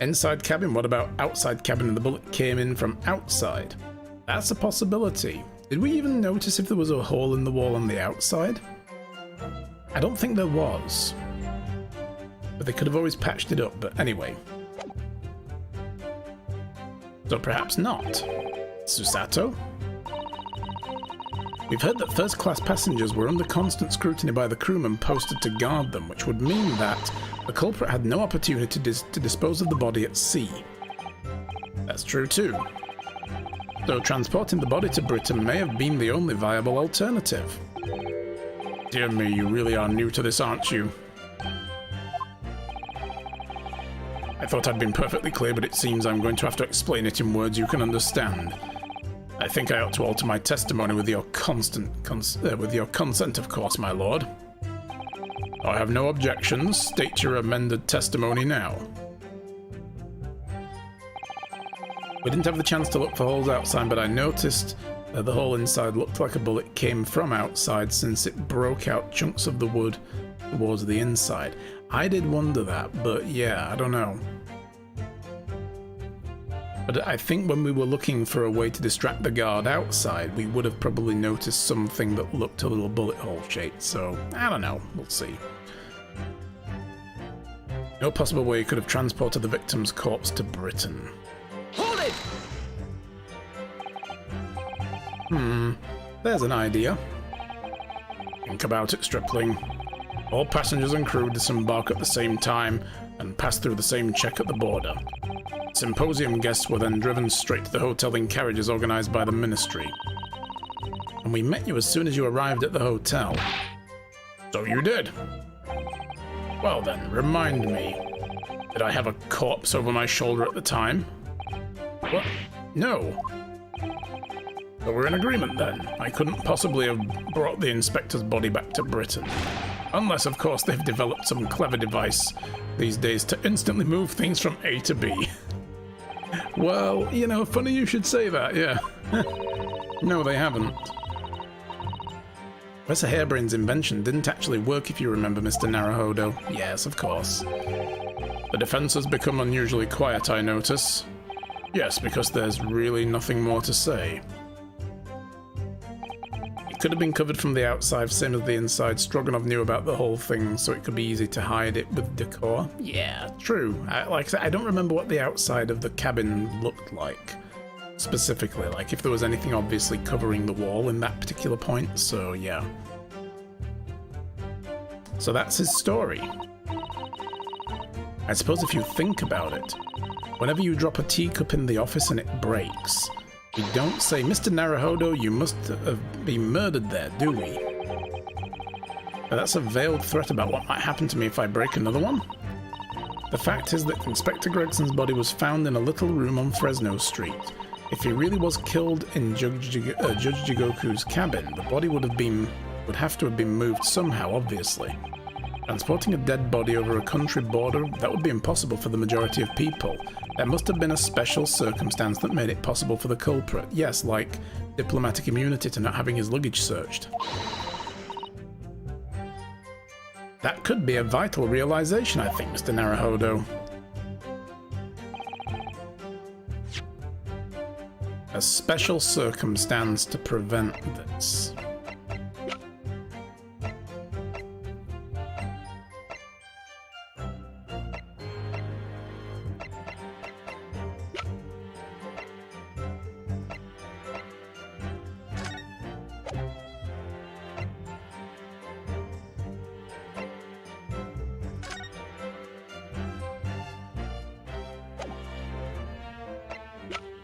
Inside cabin? What about outside cabin and the bullet came in from outside? That's a possibility. Did we even notice if there was a hole in the wall on the outside? I don't think there was. But they could have always patched it up, but anyway. So perhaps not. Susato? We've heard that first-class passengers were under constant scrutiny by the crewmen posted to guard them, which would mean that the culprit had no opportunity to dispose of the body at sea. That's true too. So transporting the body to Britain may have been the only viable alternative. Dear me, you really are new to this, aren't you? I thought I'd been perfectly clear, but it seems I'm going to have to explain it in words you can understand. I think I ought to alter my testimony with your consent, of course, my lord. I have no objections. State your amended testimony now. We didn't have the chance to look for holes outside, but I noticed that the hole inside looked like a bullet came from outside since it broke out chunks of the wood towards the inside. I did wonder that, but yeah, I don't know. But I think when we were looking for a way to distract the guard outside, we would have probably noticed something that looked a little bullet hole shaped, so I don't know, we'll see. No possible way you could have transported the victim's corpse to Britain. Hold it! There's an idea. Think about it, stripling. All passengers and crew disembark at the same time and pass through the same check at the border. Symposium guests were then driven straight to the hotel in carriages organized by the ministry. And we met you as soon as you arrived at the hotel. So you did. Well then, remind me. Did I have a corpse over my shoulder at the time? What? No. So we're in agreement then. I couldn't possibly have brought the inspector's body back to Britain. Unless, of course, they've developed some clever device these days to instantly move things from A to B. Well, you know, funny you should say that, yeah. No, they haven't. Professor Harebrain's invention didn't actually work, if you remember, Mr. Naruhodo. Yes, of course. The defense has become unusually quiet, I notice. Yes, because there's really nothing more to say. It could have been covered from the outside, same as the inside. Stroganov knew about the whole thing, so it could be easy to hide it with decor. Yeah, true. Like I said, I don't remember what the outside of the cabin looked like. Specifically, like if there was anything obviously covering the wall in that particular point, so yeah. So that's his story. I suppose if you think about it, whenever you drop a teacup in the office and it breaks, we don't say, Mr. Naruhodo, you must have been murdered there, do we? But that's a veiled threat about what might happen to me if I break another one. The fact is that Inspector Gregson's body was found in a little room on Fresno Street. If he really was killed in Judge Jigoku's cabin, the body would have to have been moved somehow, obviously. Transporting a dead body over a country border, that would be impossible for the majority of people. There must have been a special circumstance that made it possible for the culprit. Yes, like diplomatic immunity to not having his luggage searched. That could be a vital realization, I think, Mr. Naruhodo. A special circumstance to prevent this.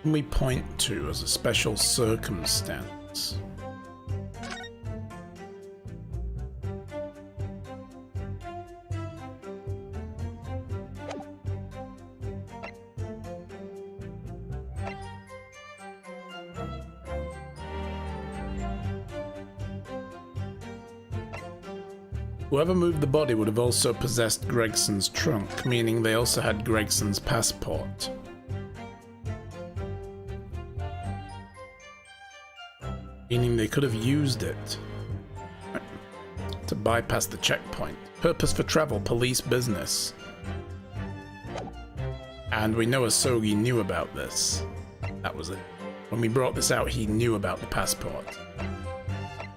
We point to as a special circumstance. Whoever moved the body would have also possessed Gregson's trunk, meaning they also had Gregson's passport. Meaning they could have used it to bypass the checkpoint. Purpose for travel, police business. And we know Asogi knew about this. That was it. When we brought this out, he knew about the passport.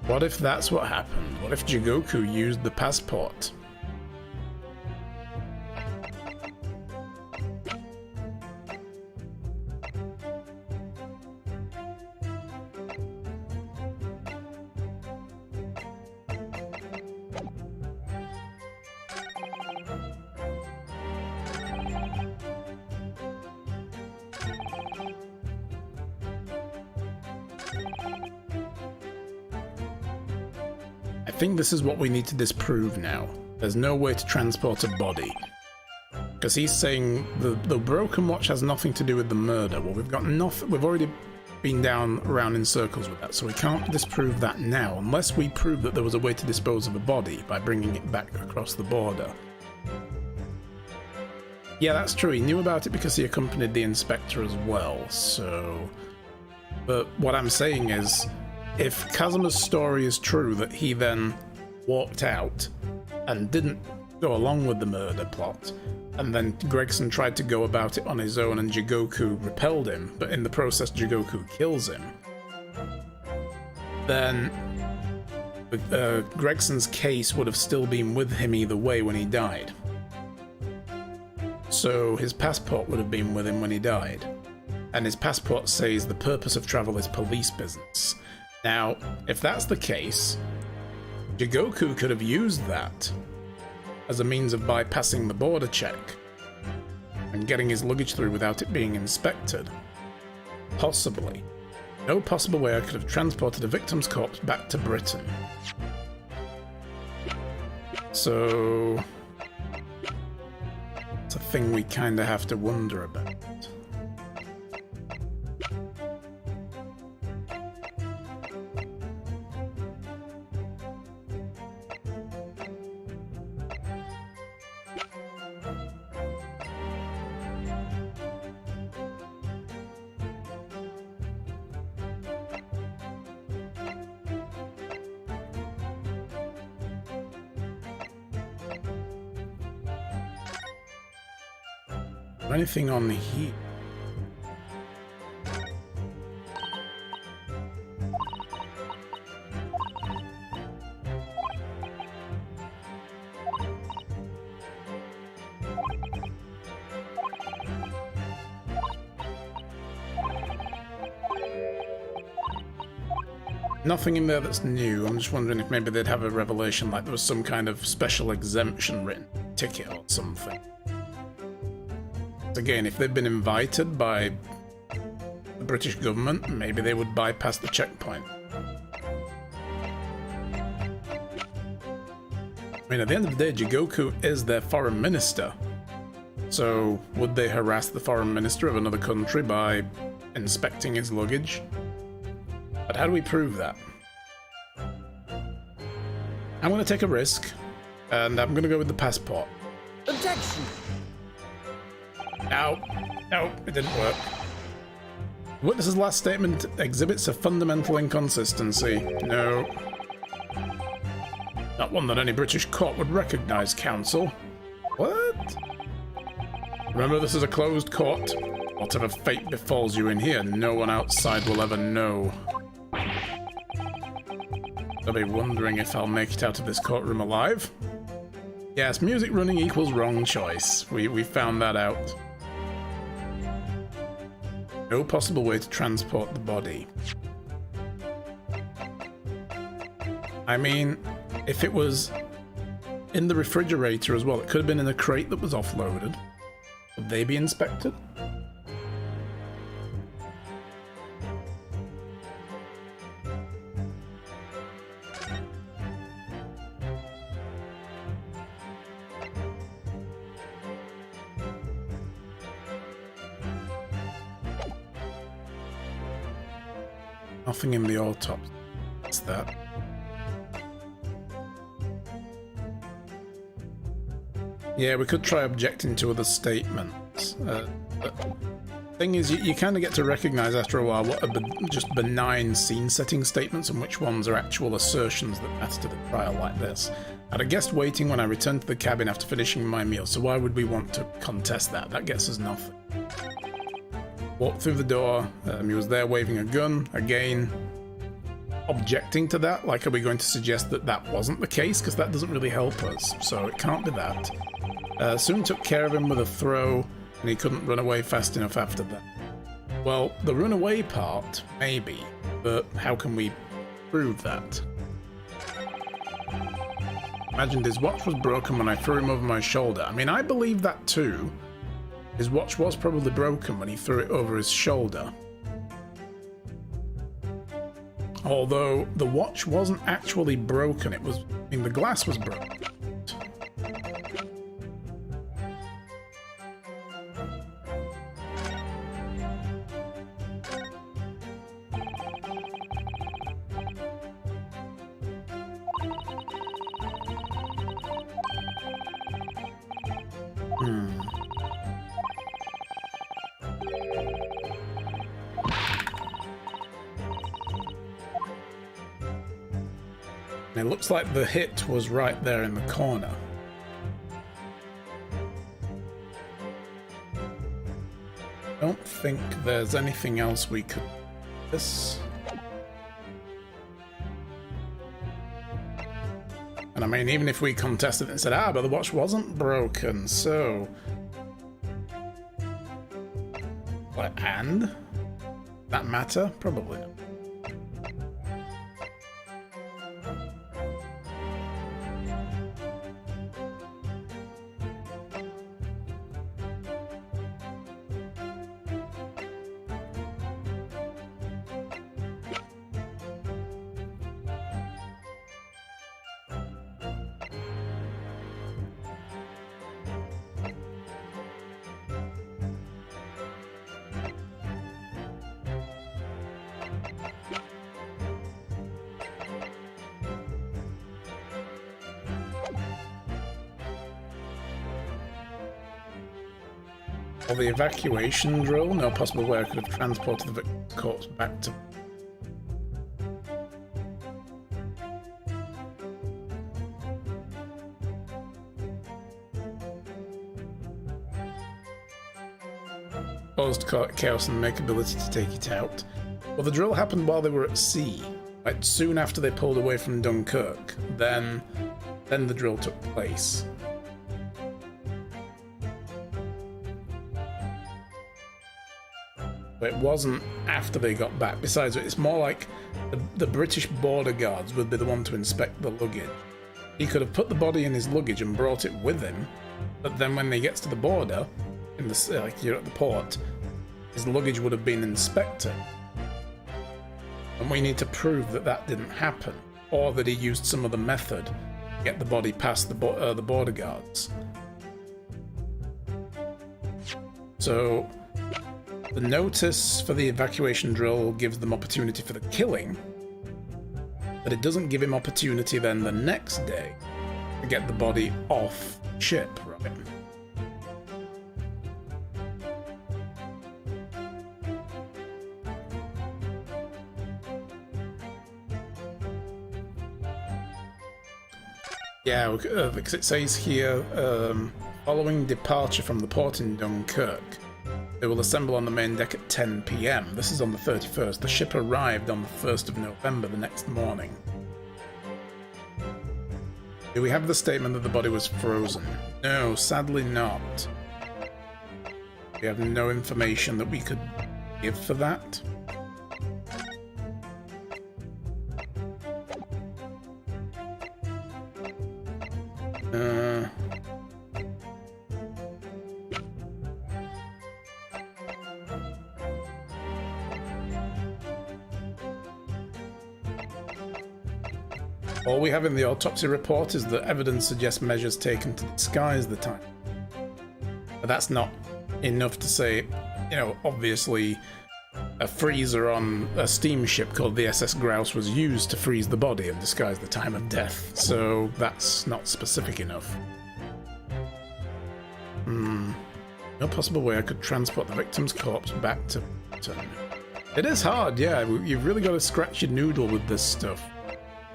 What if that's what happened? What if Jigoku used the passport? I think this is what we need to disprove now. There's no way to transport a body. Because he's saying the broken watch has nothing to do with the murder. Well, we've got nothing. We've already been down around in circles with that, so we can't disprove that now unless we prove that there was a way to dispose of a body by bringing it back across the border. Yeah, that's true. He knew about it because he accompanied the inspector as well, so... But what I'm saying is, if Kazuma's story is true that he then walked out and didn't go along with the murder plot, and then Gregson tried to go about it on his own and Jigoku repelled him, but in the process Jigoku kills him, then Gregson's case would have still been with him either way when he died. So his passport would have been with him when he died. And his passport says the purpose of travel is police business. Now, if that's the case, Jigoku could have used that as a means of bypassing the border check and getting his luggage through without it being inspected. Possibly. No possible way I could have transported a victim's corpse back to Britain. So... it's a thing we kinda have to wonder about. Anything on the heat? Nothing in there that's new. I'm just wondering if maybe they'd have a revelation like there was some kind of special exemption written ticket or something. Again, if they've been invited by the British government, maybe they would bypass the checkpoint. I mean, at the end of the day, Jigoku is their foreign minister. So, would they harass the foreign minister of another country by inspecting his luggage? But how do we prove that? I'm going to take a risk, and I'm going to go with the passport. Objection! No, it didn't work. Witness's last statement exhibits a fundamental inconsistency. No. Not one that any British court would recognise, counsel. What? Remember, this is a closed court. Whatever fate befalls you in here, no one outside will ever know. They'll be wondering if I'll make it out of this courtroom alive. Yes, music running equals wrong choice. We found that out. No possible way to transport the body. I mean, if it was in the refrigerator as well, it could have been in a crate that was offloaded. Would they be inspected? Nothing in the autopsy. What's that? Yeah, we could try objecting to other statement. this. The thing is, you kind of get to recognize after a while what are just benign scene-setting statements and which ones are actual assertions that matter to the trial like this. I had a guest waiting when I returned to the cabin after finishing my meal, so why would we want to contest that? That gets us nothing. Walked through the door, he was there waving a gun, again, objecting to that. Like, are we going to suggest that that wasn't the case? Because that doesn't really help us, so it can't be that. Soon took care of him with a throw, and he couldn't run away fast enough after that. Well, the run away part, maybe, but how can we prove that? Imagined his watch was broken when I threw him over my shoulder. I mean, I believe that too. His watch was probably broken when he threw it over his shoulder. Although the watch wasn't actually broken, it was, I mean, the glass was broken. It looks like the hit was right there in the corner. Don't think there's anything else we could do this. And I mean, even if we contested it and said, but the watch wasn't broken, so... What, and? That matter? Probably not. Or the evacuation drill, no possible way I could have transported the victim's corpse back to... Caused chaos and make ability to take it out. Well, the drill happened while they were at sea, like soon after they pulled away from Dunkirk. Then the drill took place. But it wasn't after they got back. Besides, it's more like the British border guards would be the one to inspect the luggage. He could have put the body in his luggage and brought it with him, but then when he gets to the border, in the like you're at the port, his luggage would have been inspected. And we need to prove that that didn't happen, or that he used some other method to get the body past the border guards. So the notice for the evacuation drill gives them opportunity for the killing, but it doesn't give him opportunity then the next day to get the body off ship, right? Yeah, because it says here, following departure from the port in Dunkirk, they will assemble on the main deck at 10 PM. This is on the 31st. The ship arrived on the 1st of November, the next morning. Do we have the statement that the body was frozen? No, sadly not. We have no information that we could give for that. All we have in the autopsy report is that evidence suggests measures taken to disguise the time. But that's not enough to say, you know, obviously a freezer on a steamship called the SS Grouse was used to freeze the body and disguise the time of death, so that's not specific enough. Nope, No possible way I could transport the victim's corpse back to Britain. It is hard, yeah. You've really got to scratch your noodle with this stuff.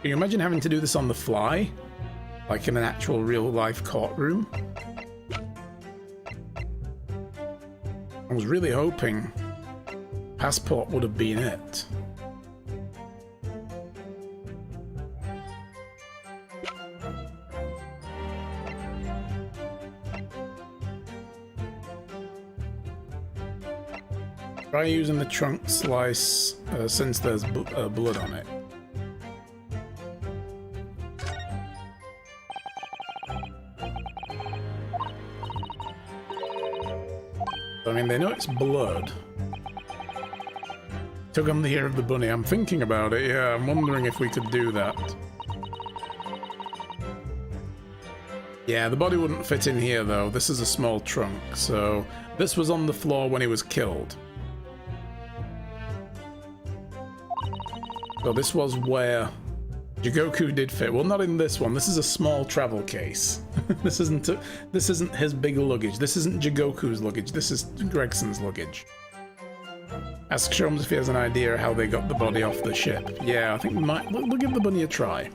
Can you imagine having to do this on the fly? Like in an actual real-life courtroom? I was really hoping passport would have been it. Try using the trunk slice since there's blood on it. I mean, they know it's blood. Took on the ear of the bunny. I'm thinking about it, yeah. I'm wondering if we could do that. Yeah, the body wouldn't fit in here, though. This is a small trunk, so... This was on the floor when he was killed. So this was where Jigoku did fit. Well, not in this one. This is a small travel case. This isn't his big luggage. This isn't Jigoku's luggage. This is Gregson's luggage. Ask Sholmes if he has an idea how they got the body off the ship. Yeah, I think we'll give the bunny a try.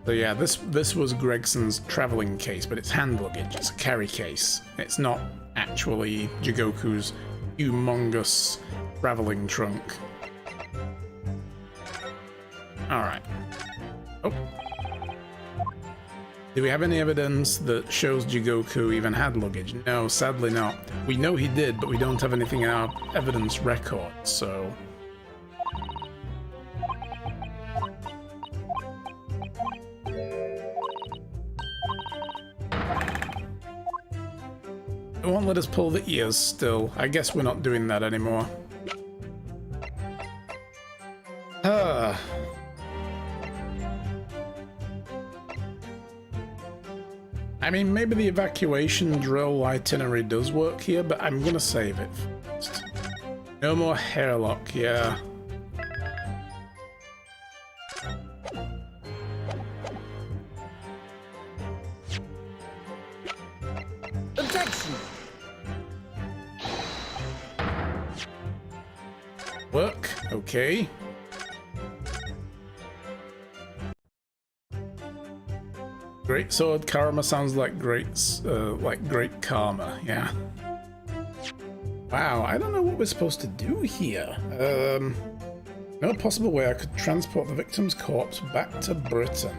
So yeah, this was Gregson's traveling case, but it's hand luggage. It's a carry case. It's not actually Jigoku's humongous traveling trunk. Alright. Oh. Do we have any evidence that shows Jigoku even had luggage? No, sadly not. We know he did, but we don't have anything in our evidence record, so... It won't let us pull the ears still. I guess we're not doing that anymore. I mean, maybe the evacuation drill itinerary does work here, but I'm gonna save it first. No more hairlock, yeah. Objection! Work, okay. Great sword karma sounds like great karma, yeah. Wow, I don't know what we're supposed to do here. No possible way I could transport the victim's corpse back to Britain.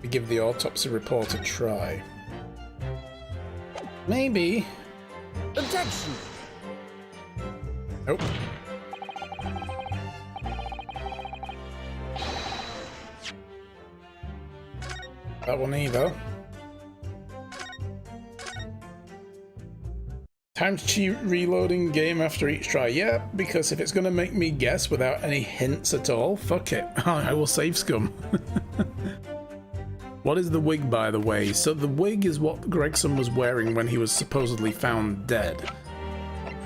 Give the autopsy report a try. Maybe. Objection! Nope. That one either. Time to cheat reloading game after each try. Yeah, because if it's going to make me guess without any hints at all, fuck it. I will save scum. What is the wig, by the way? So the wig is what Gregson was wearing when he was supposedly found dead.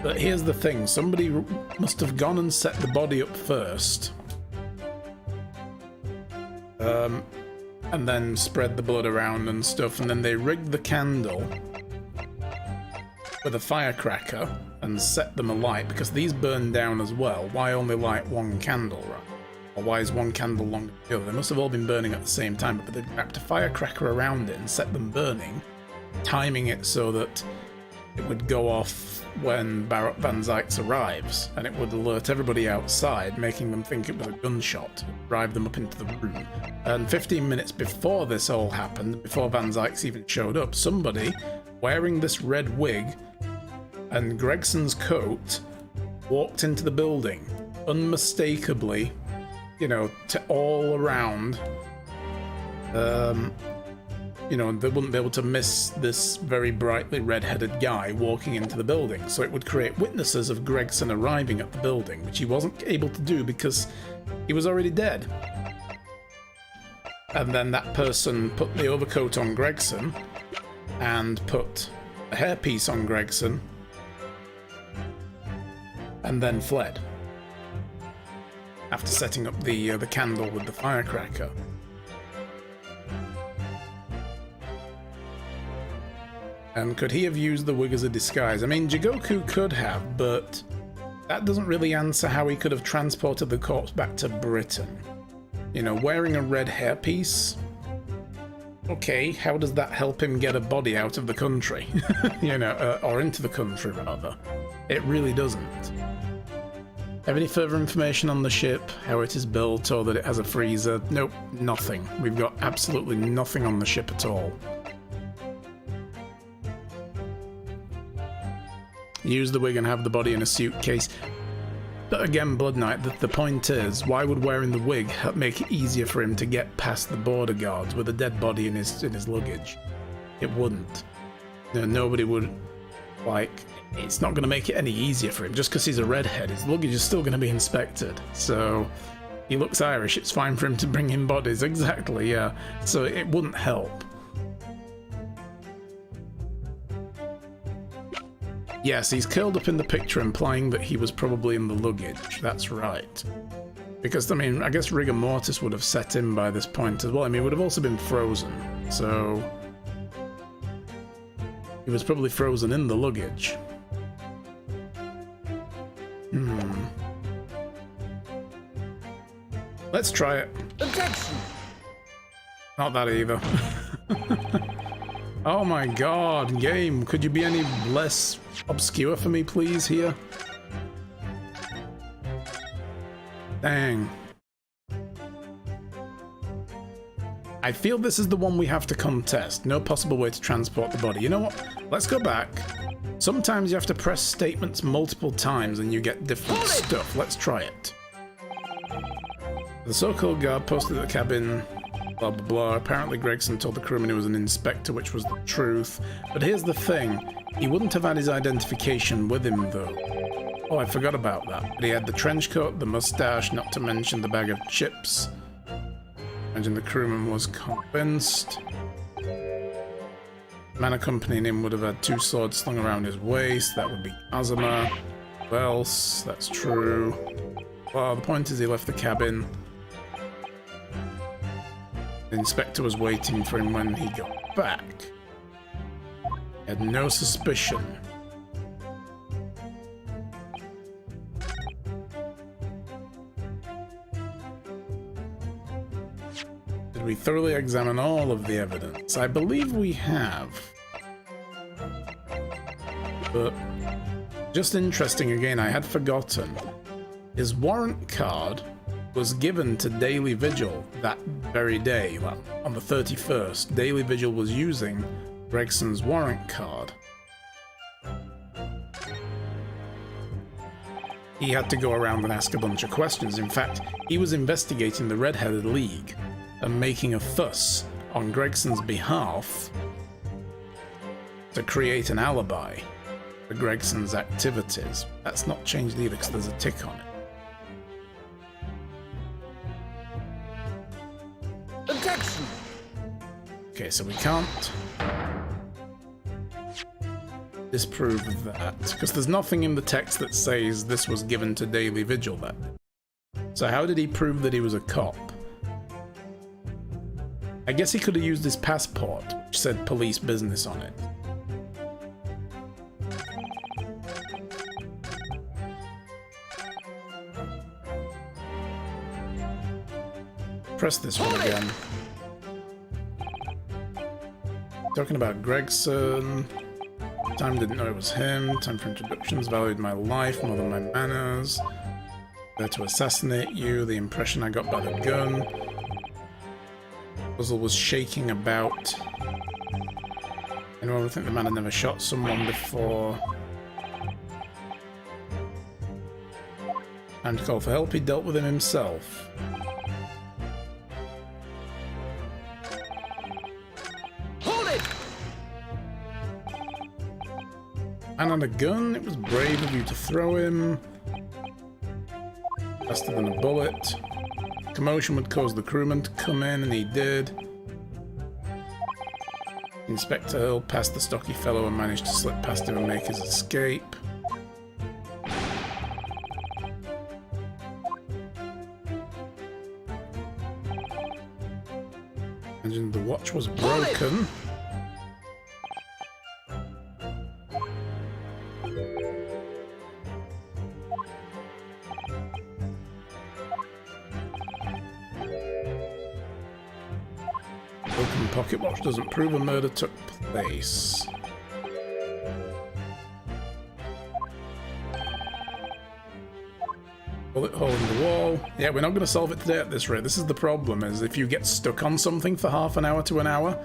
But here's the thing, somebody must have gone and set the body up first. And then spread the blood around and stuff, and then they rigged the candle with a firecracker and set them alight, because these burned down as well. Why only light one candle, right? Or why is one candle longer than the other? They must have all been burning at the same time, but they wrapped a firecracker around it and set them burning, timing it so that it would go off when Barrett Van Zykes arrives, and it would alert everybody outside, making them think it was a gunshot, drive them up into the room. And 15 minutes before this all happened, before Van Zykes even showed up, somebody wearing this red wig and Gregson's coat walked into the building, unmistakably, you know, to all around, You know, they wouldn't be able to miss this very brightly red-headed guy walking into the building. So it would create witnesses of Gregson arriving at the building, which he wasn't able to do because he was already dead. And then that person put the overcoat on Gregson and put a hairpiece on Gregson and then fled after setting up the candle with the firecracker. And could he have used the wig as a disguise? I mean, Jigoku could have, but that doesn't really answer how he could have transported the corpse back to Britain. You know, wearing a red hairpiece? Okay, how does that help him get a body out of the country? You know, or into the country, rather. It really doesn't. Have any further information on the ship, how it is built, or that it has a freezer? Nope, nothing. We've got absolutely nothing on the ship at all. Use the wig and have the body in a suitcase. But again, Blood Knight, the point is, why would wearing the wig make it easier for him to get past the border guards with a dead body in his luggage? It wouldn't. You know, nobody would, like, it's not going to make it any easier for him. Just because he's a redhead, his luggage is still going to be inspected. So, he looks Irish, it's fine for him to bring in bodies. Exactly, yeah. So it wouldn't help. Yes, he's curled up in the picture, implying that he was probably in the luggage. That's right. Because, I mean, I guess rigor mortis would have set in by this point as well. I mean, he would have also been frozen, so he was probably frozen in the luggage. Let's try it. Objection! Not that either. Oh my god, game, could you be any less obscure for me, please, here? Dang. I feel this is the one we have to contest. No possible way to transport the body. You know what? Let's go back. Sometimes you have to press statements multiple times and you get different stuff. Let's try it. The so-called guard posted at the cabin, blah blah blah. Apparently Gregson told the crewman he was an inspector, which was the truth. But here's the thing. He wouldn't have had his identification with him, though. Oh, I forgot about that. But he had the trench coat, the mustache, not to mention the bag of chips. Imagine the crewman was convinced. The man accompanying him would have had two swords slung around his waist. That would be Azuma. Who else? That's true. Well, the point is he left the cabin. The inspector was waiting for him when he got back. He had no suspicion. Did we thoroughly examine all of the evidence? I believe we have. But just interesting again, I had forgotten. His warrant card was given to Daily Vigil that very day, well, on the 31st. Daily Vigil was using Gregson's warrant card. He had to go around and ask a bunch of questions. In fact, he was investigating the Red-Headed League and making a fuss on Gregson's behalf to create an alibi for Gregson's activities. That's not changed either because there's a tick on it. Objection! Okay, so we can't disprove that, because there's nothing in the text that says this was given to Daily Vigil that day. So how did he prove that he was a cop? I guess he could have used his passport, which said police business on it. Press this one again. Talking about Gregson. Time didn't know it was him. Time for introductions. Valued my life more than my manners. There to assassinate you. The impression I got by the gun. Puzzle was shaking about. Anyone would think the man had never shot someone before. Time to call for help. He dealt with him himself. Man on a gun, it was brave of you to throw him. Faster than a bullet. Commotion would cause the crewman to come in, and he did. Inspector Hill passed the stocky fellow and managed to slip past him and make his escape. Imagine the watch was broken. Broken pocket watch doesn't prove a murder took place. Bullet hole in the wall. Yeah, we're not going to solve it today at this rate. This is the problem, is if you get stuck on something for half an hour to an hour,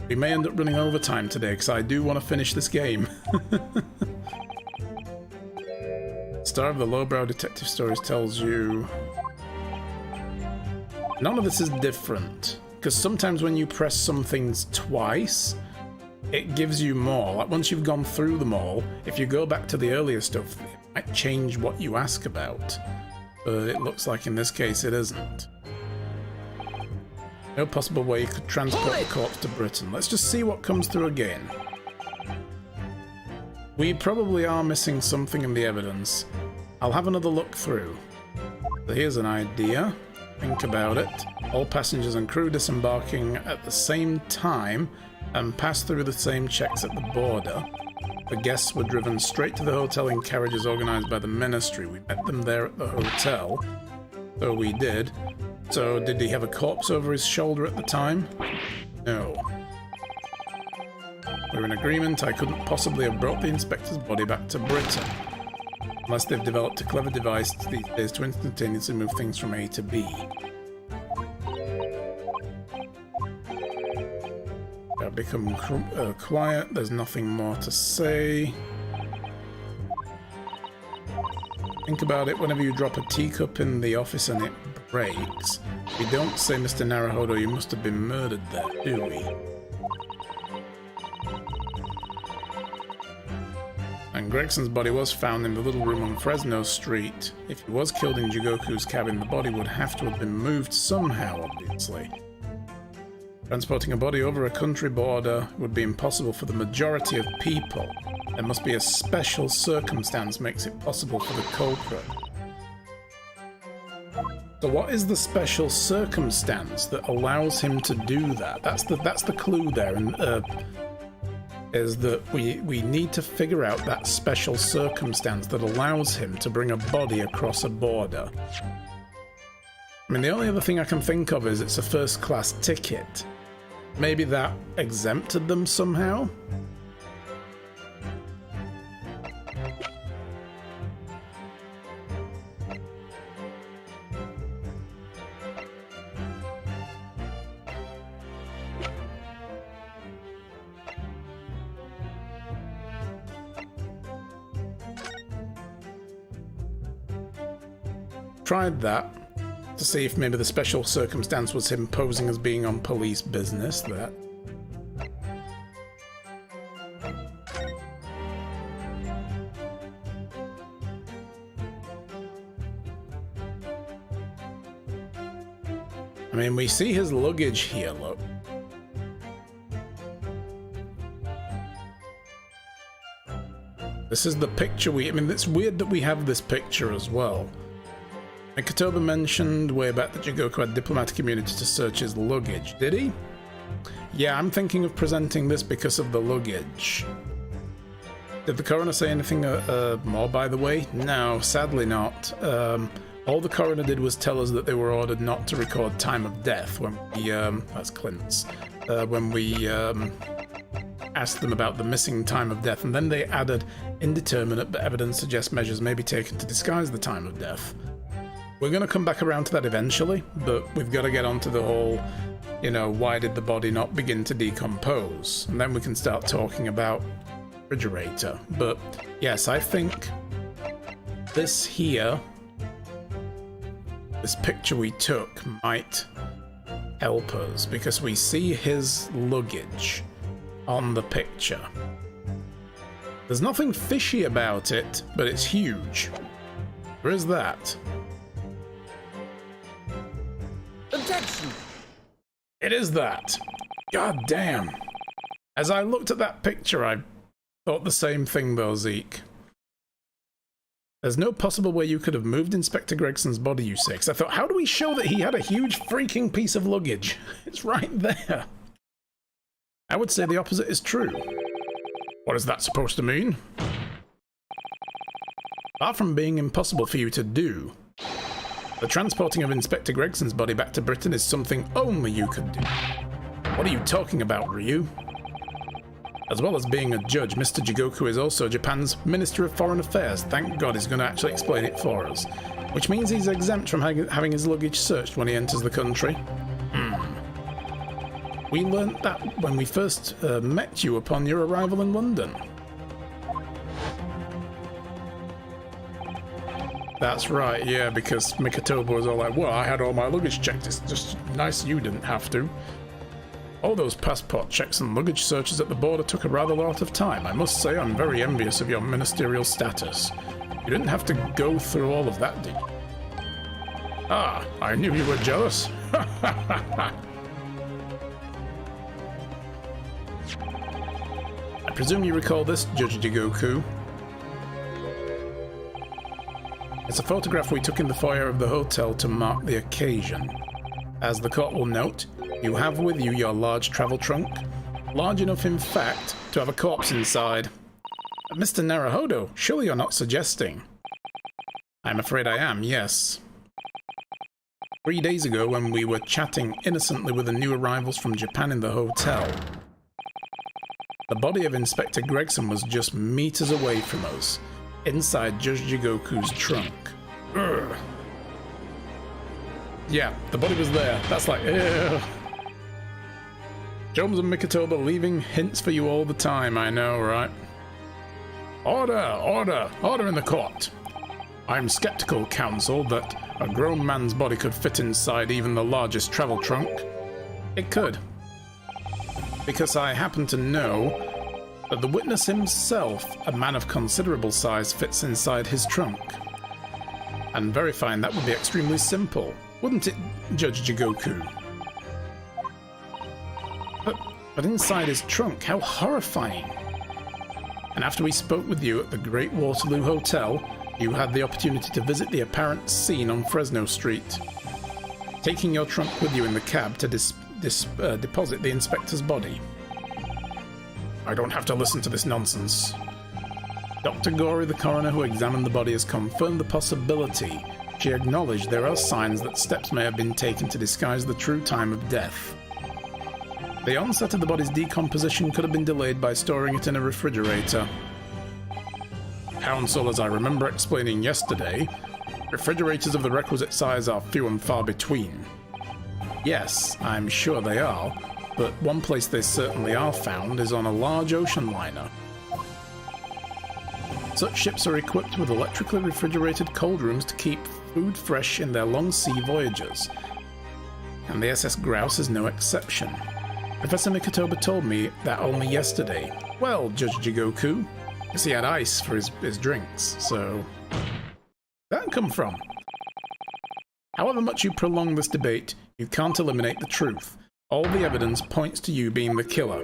we may end up running overtime today, because I do want to finish this game. Star of the Lowbrow Detective Stories tells you... None of this is different, because sometimes when you press some things twice, it gives you more. Like once you've gone through them all, if you go back to the earlier stuff, might change what you ask about, but it looks like in this case it isn't. No possible way you could transport the corpse to Britain. Let's just see what comes through again. We probably are missing something in the evidence. I'll have another look through. So here's an idea. Think about it. All passengers and crew disembarking at the same time and pass through the same checks at the border. The guests were driven straight to the hotel in carriages organised by the ministry. We met them there at the hotel. So we did. So did he have a corpse over his shoulder at the time? No. We're in agreement. I couldn't possibly have brought the inspector's body back to Britain. Unless they've developed a clever device these days to instantaneously move things from A to B. Become quiet, there's nothing more to say. Think about it, whenever you drop a teacup in the office and it breaks, we don't say, Mr. Naruhodo, you must have been murdered there, do we? And Gregson's body was found in the little room on Fresno Street. If he was killed in Jigoku's cabin, the body would have to have been moved somehow, obviously. Transporting a body over a country border would be impossible for the majority of people. There must be a special circumstance makes it possible for the culprit. So what is the special circumstance that allows him to do that? That's the clue there, and is that we need to figure out that special circumstance that allows him to bring a body across a border. I mean, the only other thing I can think of is it's a first-class ticket. Maybe that exempted them somehow? Tried that. To see if maybe the special circumstance was him posing as being on police business. That. I mean, we see his luggage here, look. This is the picture I mean, it's weird that we have this picture as well. And Kotoba mentioned way back that Jigoku had diplomatic immunity to search his luggage. Did he? Yeah, I'm thinking of presenting this because of the luggage. Did the coroner say anything more, by the way? No, sadly not. All the coroner did was tell us that they were ordered not to record time of death when we, that's Clint's, when we asked them about the missing time of death, and then they added indeterminate, but evidence suggests measures may be taken to disguise the time of death. We're going to come back around to that eventually, but we've got to get onto the whole, you know, why did the body not begin to decompose? And then we can start talking about refrigerator. But yes, I think this here, this picture we took might help us, because we see his luggage on the picture. There's nothing fishy about it, but it's huge. Where is that? Objection! It is that. God damn. As I looked at that picture, I thought the same thing though, Zeke. There's no possible way you could have moved Inspector Gregson's body, you say. 'Cause I thought, how do we show that he had a huge freaking piece of luggage? It's right there. I would say the opposite is true. What is that supposed to mean? Apart from being impossible for you to do, the transporting of Inspector Gregson's body back to Britain is something only you could do. What are you talking about, Ryu? As well as being a judge, Mr. Jigoku is also Japan's Minister of Foreign Affairs. Thank God he's going to actually explain it for us. Which means he's exempt from having his luggage searched when he enters the country. We learnt that when we first met you upon your arrival in London. That's right, yeah, because Mikotoba was all like, well, I had all my luggage checked, it's just nice you didn't have to. All those passport checks and luggage searches at the border took a rather lot of time. I must say I'm very envious of your ministerial status. You didn't have to go through all of that, did you? Ah, I knew you were jealous. I presume you recall this, Judge Jigoku. It's a photograph we took in the foyer of the hotel to mark the occasion. As the court will note, you have with you your large travel trunk, large enough in fact to have a corpse inside. Mr. Naruhodo, surely you're not suggesting? I'm afraid I am, yes. 3 days ago when we were chatting innocently with the new arrivals from Japan in the hotel, the body of Inspector Gregson was just meters away from us, inside Judge Jigoku's trunk. Urgh. Yeah, the body was there. That's like, ew. Jones and Mikotoba leaving hints for you all the time, I know, right? Order, order, order in the court. I'm skeptical, counsel, that a grown man's body could fit inside even the largest travel trunk. It could. Because I happen to know that the witness himself, a man of considerable size, fits inside his trunk. And verifying that would be extremely simple, wouldn't it, Judge Jigoku? But inside his trunk, how horrifying. And after we spoke with you at the Great Waterloo Hotel, you had the opportunity to visit the apparent scene on Fresno Street, taking your trunk with you in the cab to deposit the inspector's body. I don't have to listen to this nonsense. Dr. Gori, the coroner who examined the body, has confirmed the possibility. She acknowledged there are signs that steps may have been taken to disguise the true time of death. The onset of the body's decomposition could have been delayed by storing it in a refrigerator. Counsel, as I remember explaining yesterday, refrigerators of the requisite size are few and far between. Yes, I'm sure they are, but one place they certainly are found is on a large ocean liner. Such ships are equipped with electrically refrigerated cold rooms to keep food fresh in their long sea voyages, and the SS Grouse is no exception. Professor Mikotoba told me that only yesterday. Well, Judge Jigoku, because he had ice for his drinks, so... where'd that come from? However much you prolong this debate, you can't eliminate the truth. All the evidence points to you being the killer.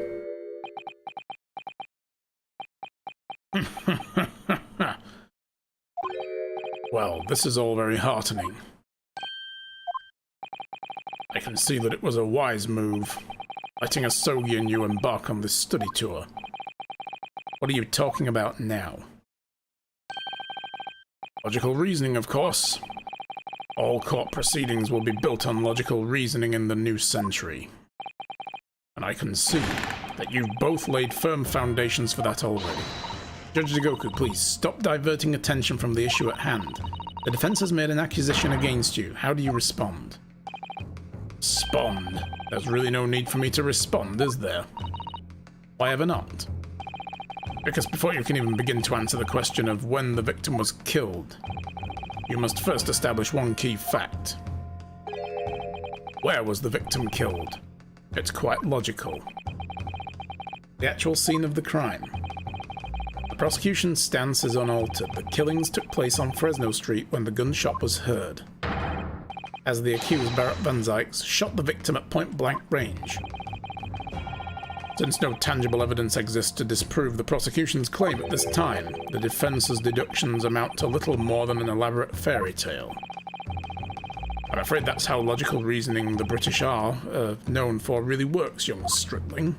Well, this is all very heartening. I can see that it was a wise move, letting Asogi and you embark on this study tour. What are you talking about now? Logical reasoning, of course. All court proceedings will be built on logical reasoning in the new century. And I can see that you've both laid firm foundations for that already. Judge Jigoku, please stop diverting attention from the issue at hand. The defense has made an accusation against you. How do you respond? Respond? There's really no need for me to respond, is there? Why ever not? Because before you can even begin to answer the question of when the victim was killed, you must first establish one key fact. Where was the victim killed? It's quite logical. The actual scene of the crime. The prosecution's stance is unaltered. The killings took place on Fresno Street when the gunshot was heard, as the accused, Barrett Van Zykes, shot the victim at point-blank range. Since no tangible evidence exists to disprove the prosecution's claim at this time, the defense's deductions amount to little more than an elaborate fairy tale. I'm afraid that's how logical reasoning the British are known for really works, young stripling.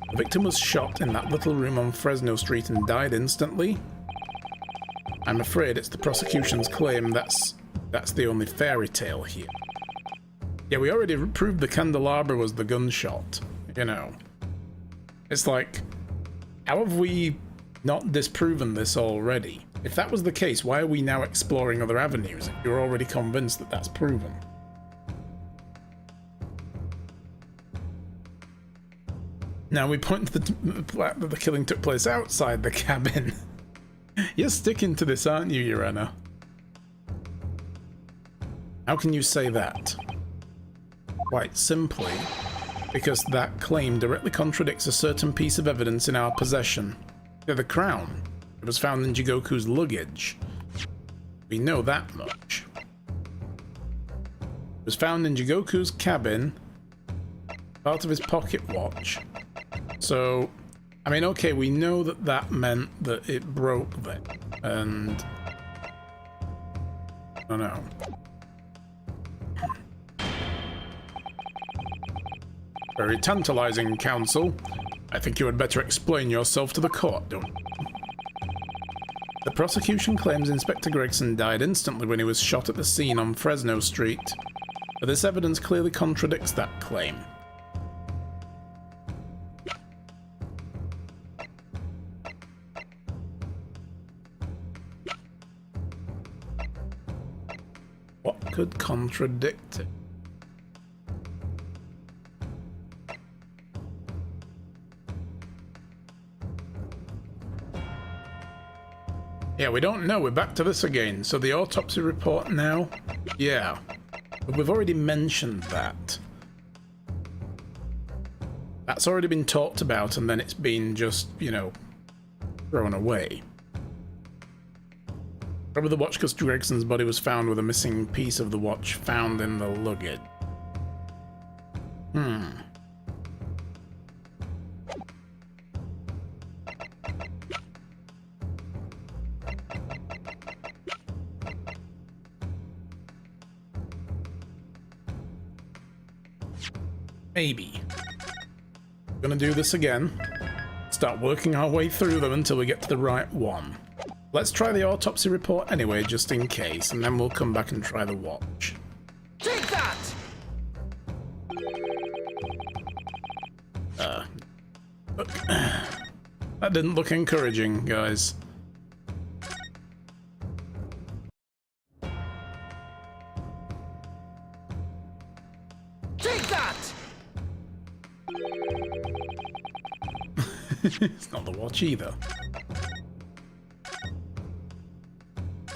The victim was shot in that little room on Fresno Street and died instantly. I'm afraid it's the prosecution's claim that's the only fairy tale here. Yeah, we already proved the candelabra was the gunshot, you know. It's like, how have we not disproven this already? If that was the case, why are we now exploring other avenues if you're already convinced that that's proven? Now we point to the fact that the killing took place outside the cabin. You're sticking to this, aren't you, Urena? How can you say that? Quite simply, because that claim directly contradicts a certain piece of evidence in our possession. The crown. It was found in Jigoku's luggage. We know that much. It was found in Jigoku's cabin, part of his pocket watch. So, I mean, okay, we know that that meant that it broke then, and I don't know. Very tantalizing, counsel. I think you had better explain yourself to the court, don't you? The prosecution claims Inspector Gregson died instantly when he was shot at the scene on Fresno Street, but this evidence clearly contradicts that claim. What could contradict it? Yeah, we don't know. We're back to this again. So the autopsy report now? Yeah. But we've already mentioned that. That's already been talked about, and then it's been just, you know, thrown away. Probably the watch because Gregson's body was found with a missing piece of the watch found in the luggage. Maybe. We're gonna do this again. Start working our way through them until we get to the right one. Let's try the autopsy report anyway, just in case, and then we'll come back and try the watch. Take that! Look. That didn't look encouraging, guys. Take that! It's not the watch either.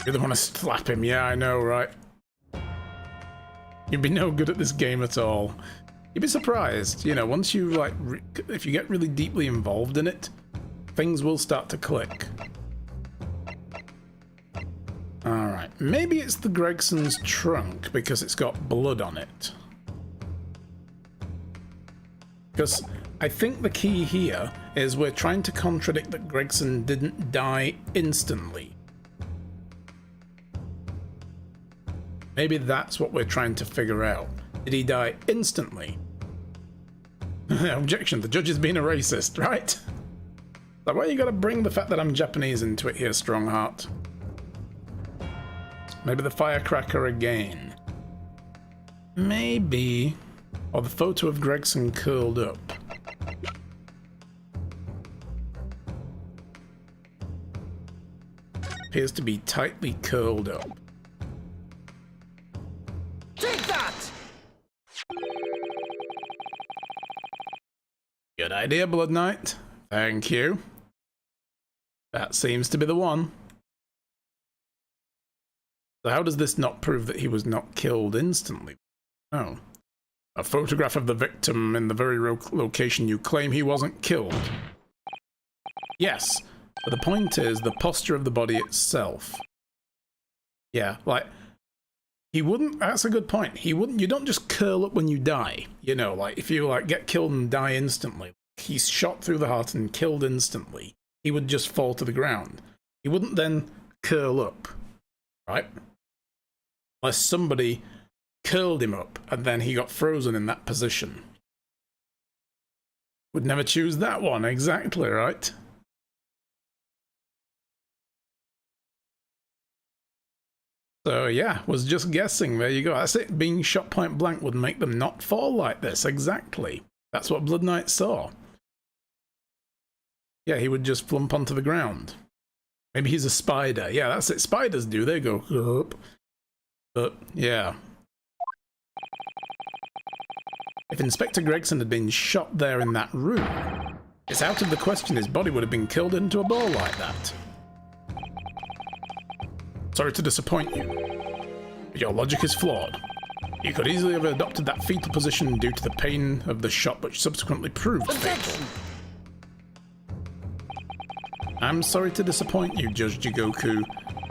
Really want to slap him? Yeah, I know, right? You'd be no good at this game at all. You'd be surprised, you know, once you, like, if you get really deeply involved in it, things will start to click. Alright, maybe it's the Gregson's trunk because it's got blood on it. Because I think the key here is we're trying to contradict that Gregson didn't die instantly. Maybe that's what we're trying to figure out. Did he die instantly? Objection, the judge is being a racist, right? So why you gotta bring the fact that I'm Japanese into it here, Strongheart? Maybe the firecracker again. Maybe. Or the photo of Gregson curled up. Appears to be tightly curled up. Take that! Good idea, Blood Knight. Thank you. That seems to be the one. So how does this not prove that he was not killed instantly? Oh. A photograph of the victim in the very location you claim he wasn't killed. Yes, but the point is the posture of the body itself. Yeah, like, he wouldn't, that's a good point. He wouldn't, you don't just curl up when you die. You know, like, if you, like, get killed and die instantly, he's shot through the heart and killed instantly, he would just fall to the ground. He wouldn't then curl up, right? Unless somebody curled him up and then he got frozen in that position. Would never choose that one, exactly, right? So yeah, was just guessing, there you go. That's it, being shot point blank would make them not fall like this, exactly. That's what Blood Knight saw. Yeah, he would just flump onto the ground. Maybe he's a spider. Yeah, that's it, spiders do, they go up. But yeah. If Inspector Gregson had been shot there in that room, it's out of the question his body would have been killed into a ball like that. Sorry to disappoint you, but your logic is flawed. You could easily have adopted that fetal position due to the pain of the shot, which subsequently proved fatal. I'm sorry to disappoint you, Judge Jigoku,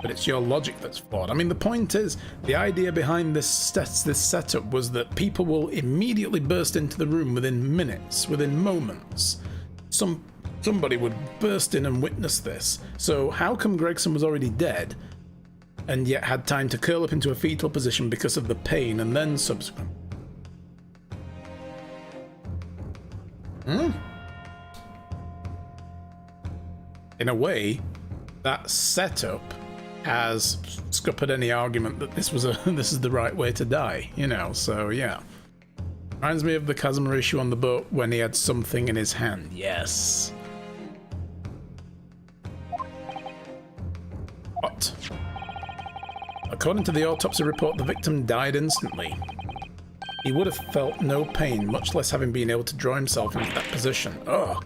but it's your logic that's flawed. I mean, the point is, the idea behind this setup was that people will immediately burst into the room within minutes, within moments. Somebody would burst in and witness this. So how come Gregson was already dead, and yet had time to curl up into a fetal position because of the pain and then subsequent? In a way, that setup has scuppered any argument that this is the right way to die, you know, so yeah. Reminds me of the Kazuma issue on the boat when he had something in his hand. Yes. What? According to the autopsy report, the victim died instantly. He would have felt no pain, much less having been able to draw himself into that position. Ugh.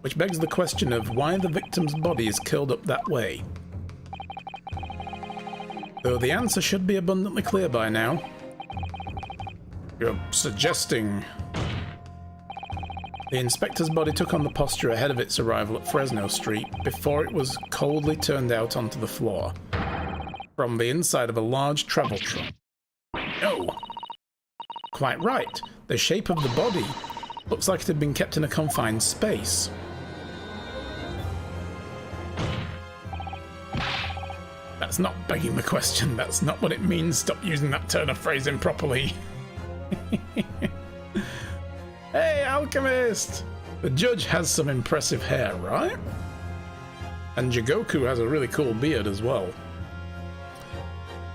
Which begs the question of why the victim's body is curled up that way. Though the answer should be abundantly clear by now. You're suggesting the inspector's body took on the posture ahead of its arrival at Fresno Street before it was coldly turned out onto the floor from the inside of a large travel trunk. No. Quite right. The shape of the body looks like it had been kept in a confined space. That's not begging the question. That's not what it means. Stop using that turn of phrase improperly. Hey, Alchemist! The judge has some impressive hair, right? And Jigoku has a really cool beard as well.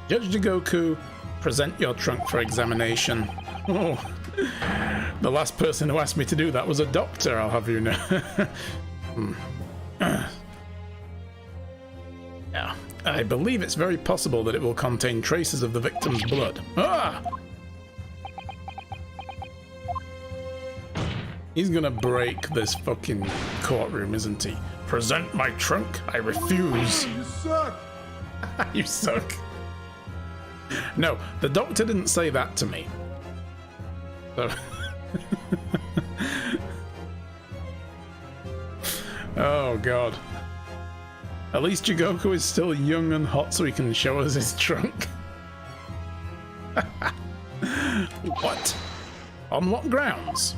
Judge Jigoku, present your trunk for examination. Oh, the last person who asked me to do that was a doctor, I'll have you know. Yeah. I believe it's very possible that it will contain traces of the victim's blood. Ah! He's gonna break this fucking courtroom, isn't he? Present my trunk? I refuse. You suck! You suck. No, the doctor didn't say that to me. So... Oh, God. At least Jigoku is still young and hot so he can show us his trunk. What? On what grounds?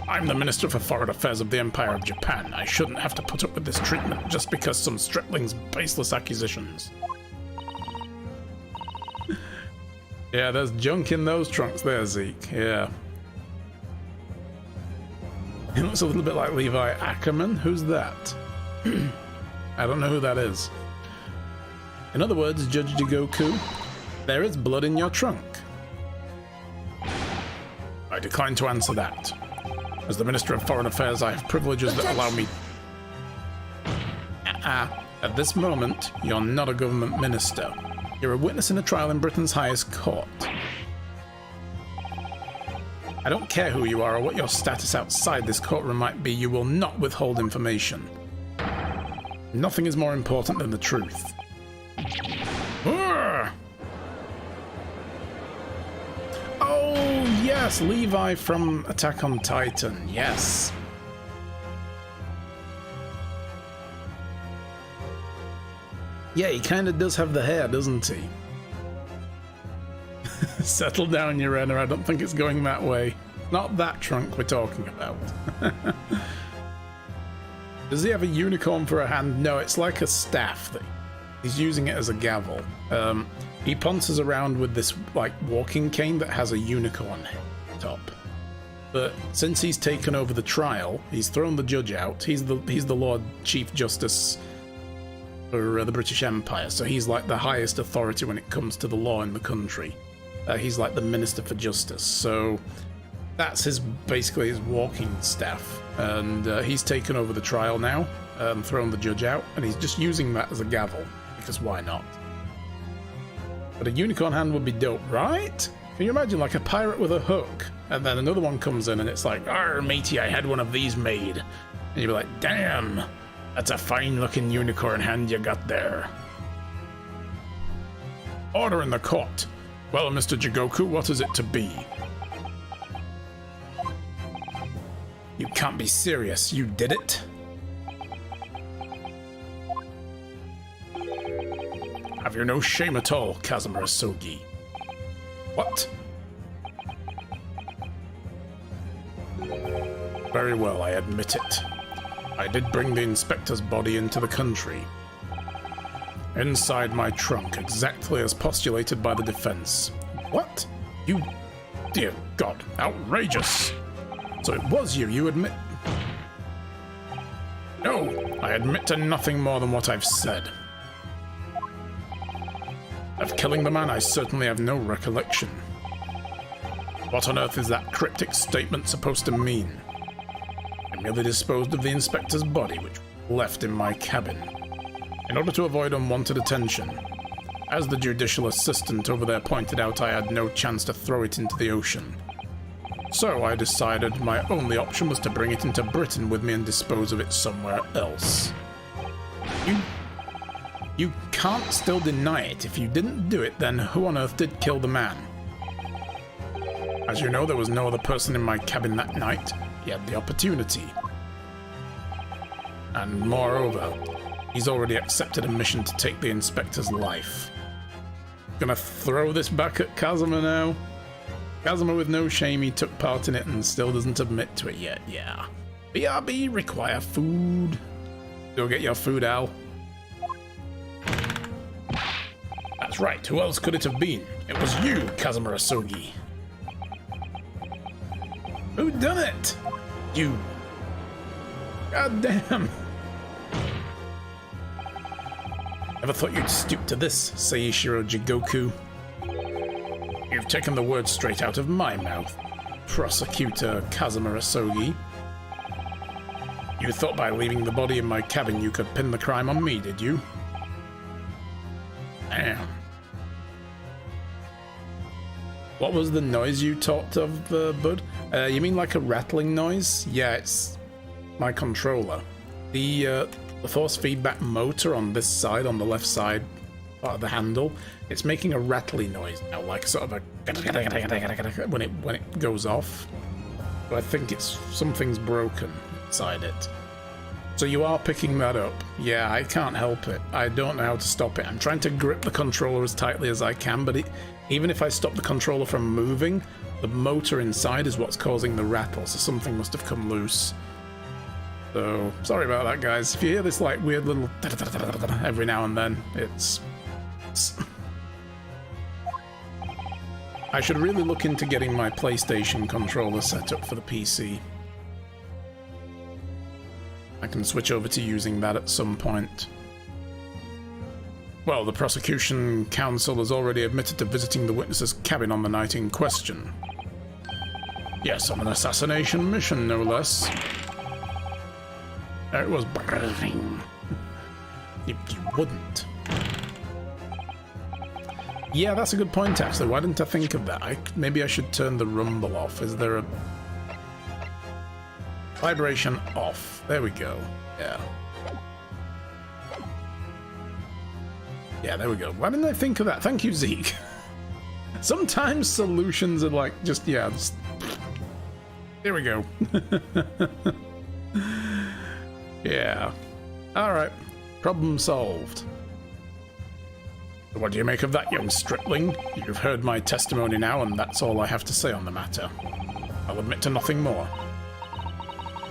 I'm the Minister for Foreign Affairs of the Empire of Japan. I shouldn't have to put up with this treatment just because some stripling's baseless accusations. Yeah, there's junk in those trunks there, Zeke. Yeah. He looks a little bit like Levi Ackerman. Who's that? I don't know who that is. In other words, Judge Jigoku, there is blood in your trunk. I decline to answer that. As the Minister of Foreign Affairs, I have privileges that allow me... At this moment, you're not a government minister. You're a witness in a trial in Britain's highest court. I don't care who you are or what your status outside this courtroom might be, you will not withhold information. Nothing is more important than the truth. Oh, yes, Levi from Attack on Titan. Yes. Yeah, he kind of does have the hair, doesn't he? Settle down, Urena. I don't think it's going that way. Not that trunk we're talking about. Does he have a unicorn for a hand? No, it's like a staff. He's using it as a gavel. He pounces around with this like walking cane that has a unicorn top. But since he's taken over the trial, he's thrown the judge out. He's the Lord Chief Justice for the British Empire, so he's like the highest authority when it comes to the law in the country. He's like the Minister for Justice, so that's basically his walking staff, and he's taken over the trial now, thrown the judge out, and he's just using that as a gavel, because why not? But a unicorn hand would be dope, right? Can you imagine like a pirate with a hook, and then another one comes in and it's like, "Arr, matey, I had one of these made," and you'd be like, "Damn, that's a fine-looking unicorn hand you got there." Order in the court. Well, Mr. Jigoku, what is it to be? You can't be serious. You did it? Have you no shame at all, Kazuma Asogi? What? Very well, I admit it. I did bring the inspector's body into the country. Inside my trunk, exactly as postulated by the defense. What? You... Dear God, outrageous! So it was you admit... No, I admit to nothing more than what I've said. Of killing the man, I certainly have no recollection. What on earth is that cryptic statement supposed to mean? I merely disposed of the inspector's body, which was left in my cabin, in order to avoid unwanted attention. As the judicial assistant over there pointed out, I had no chance to throw it into the ocean. So I decided my only option was to bring it into Britain with me and dispose of it somewhere else. You can't still deny it. If you didn't do it, then who on earth did kill the man? As you know, there was no other person in my cabin that night. He had the opportunity. And moreover, he's already accepted a mission to take the inspector's life. Gonna throw this back at Kazuma now? Kazuma with no shame, he took part in it and still doesn't admit to it yet, yeah. BRB, require food. Go get your food, Al. That's right, who else could it have been? It was you, Kazuma Asogi. Who done it? You. God damn. Never thought you'd stoop to this, Seishiro Jigoku. You've taken the words straight out of my mouth, Prosecutor Kazuma Asogi. You thought by leaving the body in my cabin you could pin the crime on me, did you? Damn. What was the noise you talked of, Bud? You mean like a rattling noise? Yeah, it's my controller. The force feedback motor on this side, on the left side part of the handle, it's making a rattly noise now, like sort of a when it goes off. But I think it's something's broken inside it. So you are picking that up. Yeah, I can't help it. I don't know how to stop it. I'm trying to grip the controller as tightly as I can, but even if I stop the controller from moving, the motor inside is what's causing the rattle, so something must have come loose. So, sorry about that, guys. If you hear this like weird little every now and then, it's... I should really look into getting my PlayStation controller set up for the PC. I can switch over to using that at some point. Well, the prosecution counsel has already admitted to visiting the witness's cabin on the night in question. Yes, on an assassination mission, no less. It was burning. You wouldn't. Yeah, that's a good point, actually. Why didn't I think of that? Maybe I should turn the rumble off. Is there a... Vibration off. There we go. Yeah. Yeah, there we go. Why didn't I think of that? Thank you, Zeke. Sometimes solutions are like, just, yeah, just... Here we go. Yeah. Alright. Problem solved. What do you make of that, young stripling? You've heard my testimony now, and that's all I have to say on the matter. I'll admit to nothing more.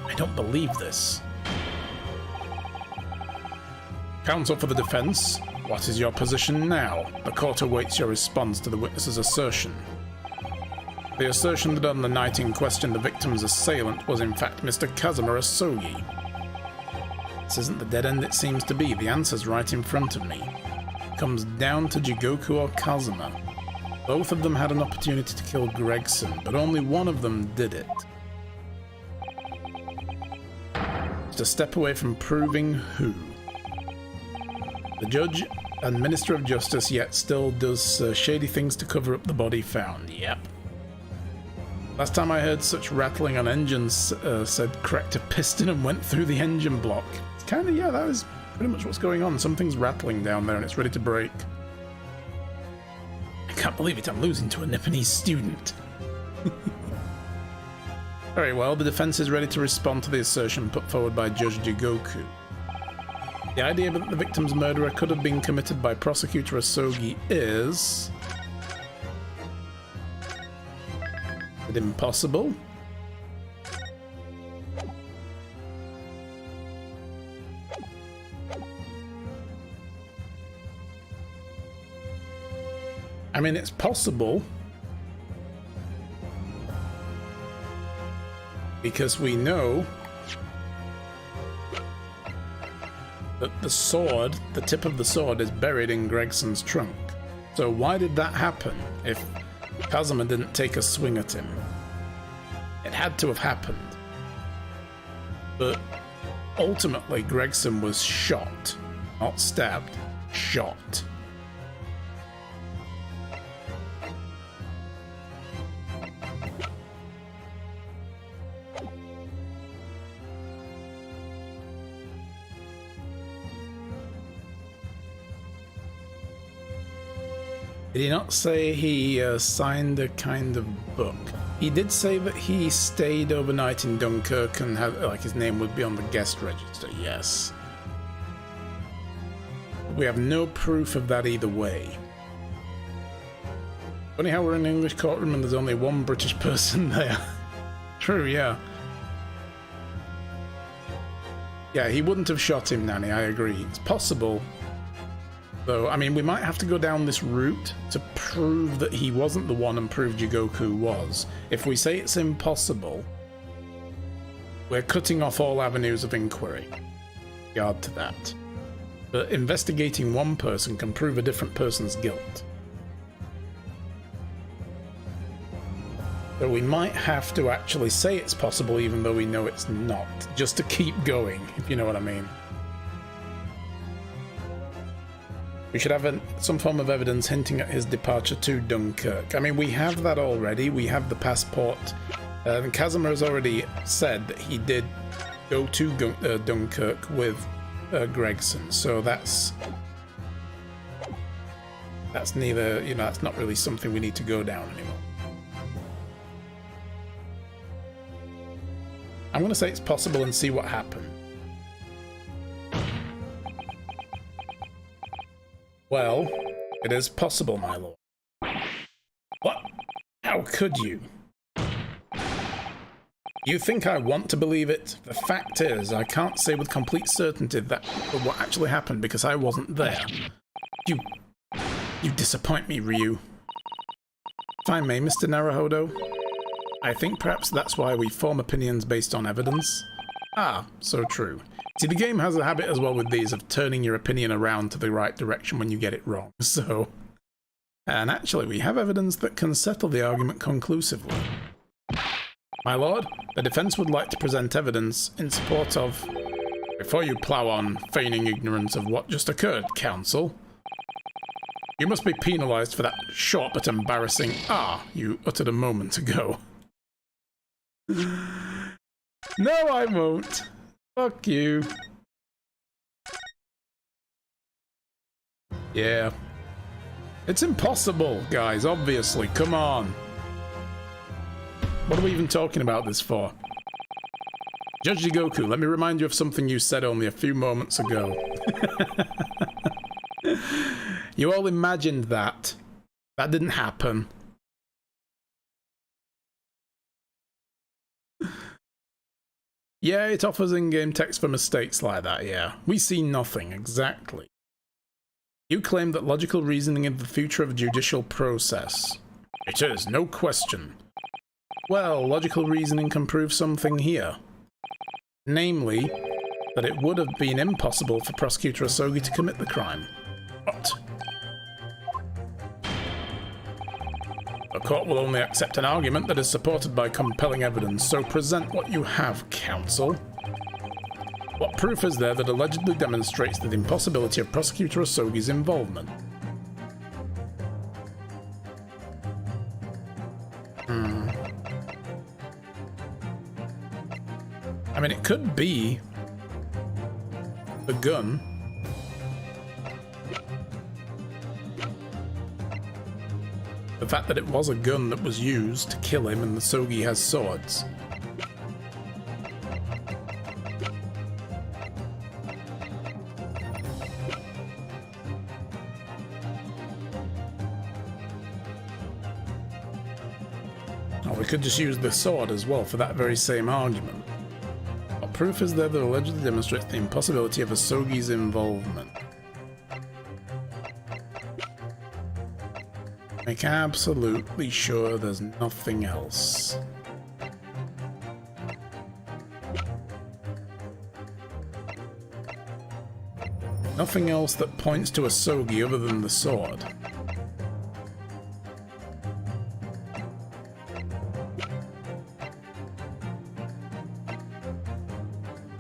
I don't believe this. Counsel for the defense, what is your position now? The court awaits your response to the witness's assertion. The assertion that on the night in question the victim's assailant was in fact Mr. Kazuma Asogi. This isn't the dead end it seems to be. The answer's right in front of me. It comes down to Jigoku or Kazuma. Both of them had an opportunity to kill Gregson, but only one of them did it. Just a step away from proving who. The judge and Minister of Justice yet still does shady things to cover up the body found. Yep. Last time I heard such rattling on engines, said cracked a piston and went through the engine block. It's kind of, yeah, that is pretty much what's going on. Something's rattling down there and it's ready to break. I can't believe it, I'm losing to a Nipponese student. Very well, the defense is ready to respond to the assertion put forward by Judge Jigoku. The idea that the victim's murderer could have been committed by Prosecutor Asogi is... Is it impossible? I mean, it's possible. Because we know that the sword, the tip of the sword, is buried in Gregson's trunk. So why did that happen if Kazuma didn't take a swing at him? It had to have happened. But ultimately, Gregson was shot. Not stabbed. Shot. Did he not say he signed a kind of book? He did say that he stayed overnight in Dunkirk and had, like, his name would be on the guest register, yes. We have no proof of that either way. Funny how we're in an English courtroom and there's only one British person there. True, yeah. Yeah, he wouldn't have shot him, Nanny, I agree. It's possible. Though, I mean, we might have to go down this route to prove that he wasn't the one and prove Jigoku was. If we say it's impossible, we're cutting off all avenues of inquiry. Regard to that. But investigating one person can prove a different person's guilt. So we might have to actually say it's possible even though we know it's not, just to keep going, if you know what I mean. We should have some form of evidence hinting at his departure to Dunkirk. I mean, we have that already. We have the passport. Kazuma has already said that he did go to Dunkirk with Gregson. So that's neither, you know, that's not really something we need to go down anymore. I'm going to say it's possible and see what happens. Well, it is possible, my lord. What? How could you? You think I want to believe it? The fact is, I can't say with complete certainty that what actually happened because I wasn't there. You disappoint me, Ryu. If I may, Mr. Naruhodo, I think perhaps that's why we form opinions based on evidence. Ah, so true. See, the game has a habit as well with these of turning your opinion around to the right direction when you get it wrong, so... And actually, we have evidence that can settle the argument conclusively. My lord, the defense would like to present evidence in support of... Before you plough on, feigning ignorance of what just occurred, counsel. You must be penalised for that short but embarrassing "ah" you uttered a moment ago. No, I won't. Fuck you. Yeah. It's impossible, guys, obviously. Come on. What are we even talking about this for? Judge Jigoku, let me remind you of something you said only a few moments ago. You all imagined that. That didn't happen. Yeah, it offers in-game text for mistakes like that, yeah. We see nothing, exactly. You claim that logical reasoning is the future of judicial process. It is, no question. Well, logical reasoning can prove something here. Namely, that it would have been impossible for Prosecutor Asogi to commit the crime. What? The court will only accept an argument that is supported by compelling evidence, so present what you have, counsel. What proof is there that allegedly demonstrates the impossibility of Prosecutor Asogi's involvement? I mean, it could be the gun. The fact that it was a gun that was used to kill him and the Asogi has swords. Or we could just use the sword as well for that very same argument. What proof is there that allegedly demonstrates the impossibility of Asogi's involvement? Make absolutely sure there's nothing else. Nothing else that points to Asogi other than the sword.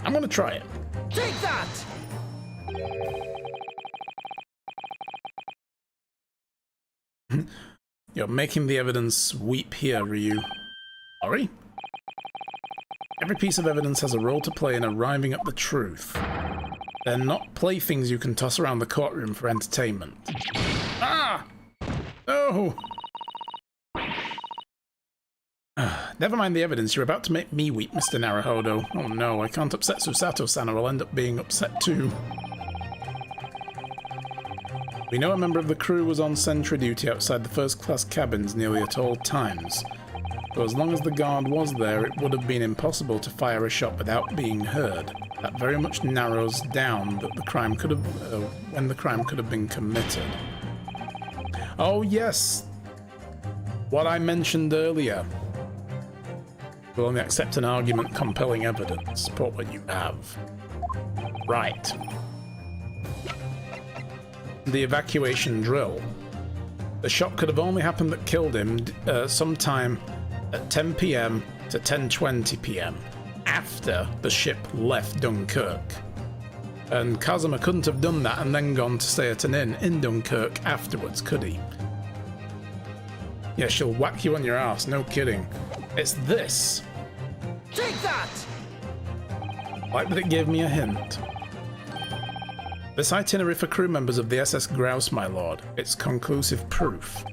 I'm gonna try it. Take that! You're making the evidence weep here, Ryu. Sorry? Every piece of evidence has a role to play in arriving at the truth. They're not playthings you can toss around the courtroom for entertainment. Ah! No! Never mind the evidence, you're about to make me weep, Mr. Naruhodo. Oh no, I can't upset Susato-san or I'll end up being upset too. We know a member of the crew was on sentry duty outside the first-class cabins nearly at all times. So as long as the guard was there, it would have been impossible to fire a shot without being heard. That very much narrows down that the crime could have, when the crime could have been committed. Oh yes! What I mentioned earlier. We'll only accept an argument compelling evidence. Support what you have. Right. The evacuation drill. The shot could have only happened that killed him sometime at 10 PM to 10:20 PM, after the ship left Dunkirk. And Kazuma couldn't have done that and then gone to stay at an inn in Dunkirk afterwards, could he? Yeah, she'll whack you on your ass, no kidding. It's this. Take that! Like that it gave me a hint. This itinerary for crew members of the SS Grouse, my lord. It's conclusive proof.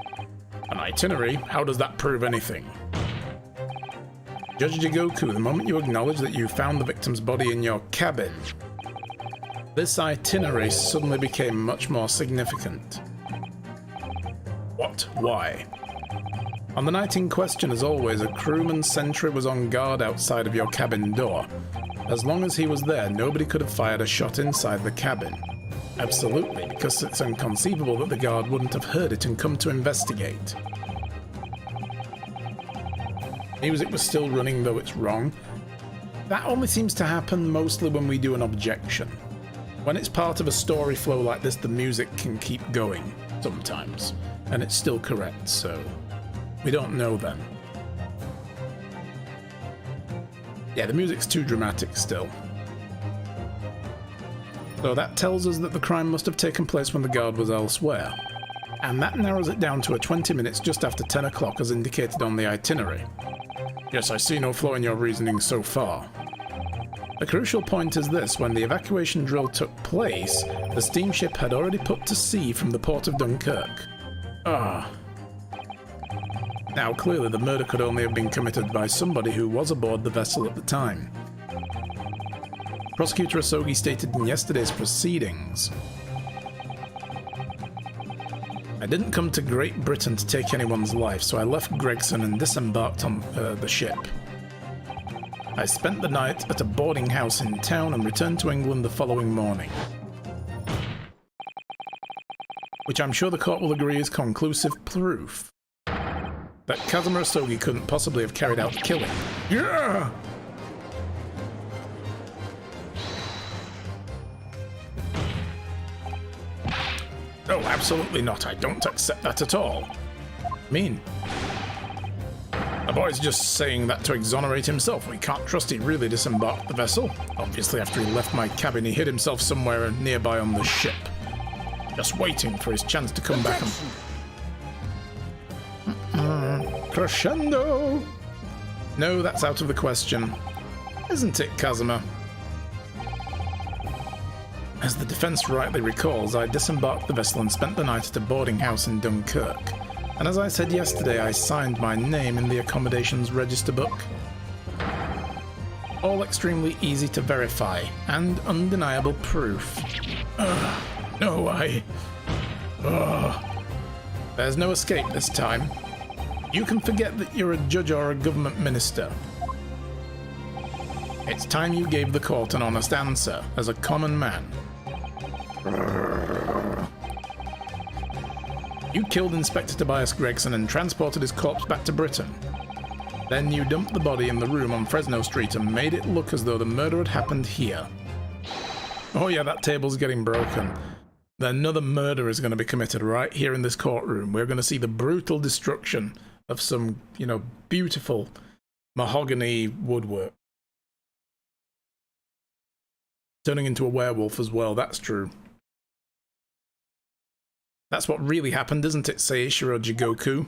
An itinerary? How does that prove anything? Judge Jigoku, the moment you acknowledge that you found the victim's body in your cabin, this itinerary suddenly became much more significant. What? Why? On the night in question, as always, a crewman sentry was on guard outside of your cabin door. As long as he was there, nobody could have fired a shot inside the cabin. Absolutely, because it's inconceivable that the guard wouldn't have heard it and come to investigate. Music was still running, though it's wrong. That only seems to happen mostly when we do an objection. When it's part of a story flow like this, the music can keep going, sometimes. And it's still correct, so we don't know then. Yeah, the music's too dramatic still. So that tells us that the crime must have taken place when the guard was elsewhere. And that narrows it down to a 20 minutes just after 10 o'clock as indicated on the itinerary. Yes, I see no flaw in your reasoning so far. The crucial point is this: when the evacuation drill took place, the steamship had already put to sea from the port of Dunkirk. Ah. Now, clearly the murder could only have been committed by somebody who was aboard the vessel at the time. Prosecutor Asogi stated in yesterday's proceedings, "I didn't come to Great Britain to take anyone's life, so I left Gregson and disembarked on the ship. I spent the night at a boarding house in town and returned to England the following morning." Which I'm sure the court will agree is conclusive proof that Kazuma Asogi couldn't possibly have carried out the killing. Yeah! No, absolutely not. I don't accept that at all. Mean. The boy's just saying that to exonerate himself. We can't trust he really disembarked the vessel. Obviously, after he left my cabin, he hid himself somewhere nearby on the ship. Just waiting for his chance to come back and... Crescendo! No, that's out of the question. Isn't it, Kazuma? As the defense rightly recalls, I disembarked the vessel and spent the night at a boarding house in Dunkirk. And as I said yesterday, I signed my name in the accommodations register book. All extremely easy to verify, and undeniable proof. No, There's no escape this time. You can forget that you're a judge or a government minister. It's time you gave the court an honest answer, as a common man. You killed Inspector Tobias Gregson and transported his corpse back to Britain. Then you dumped the body in the room on Fresno Street and made it look as though the murder had happened here. Oh yeah, that table's getting broken. Another murder is going to be committed right here in this courtroom. We're going to see the brutal destruction of some, beautiful mahogany woodwork. Turning into a werewolf as well, that's true. That's what really happened, isn't it, Seishiro Jigoku?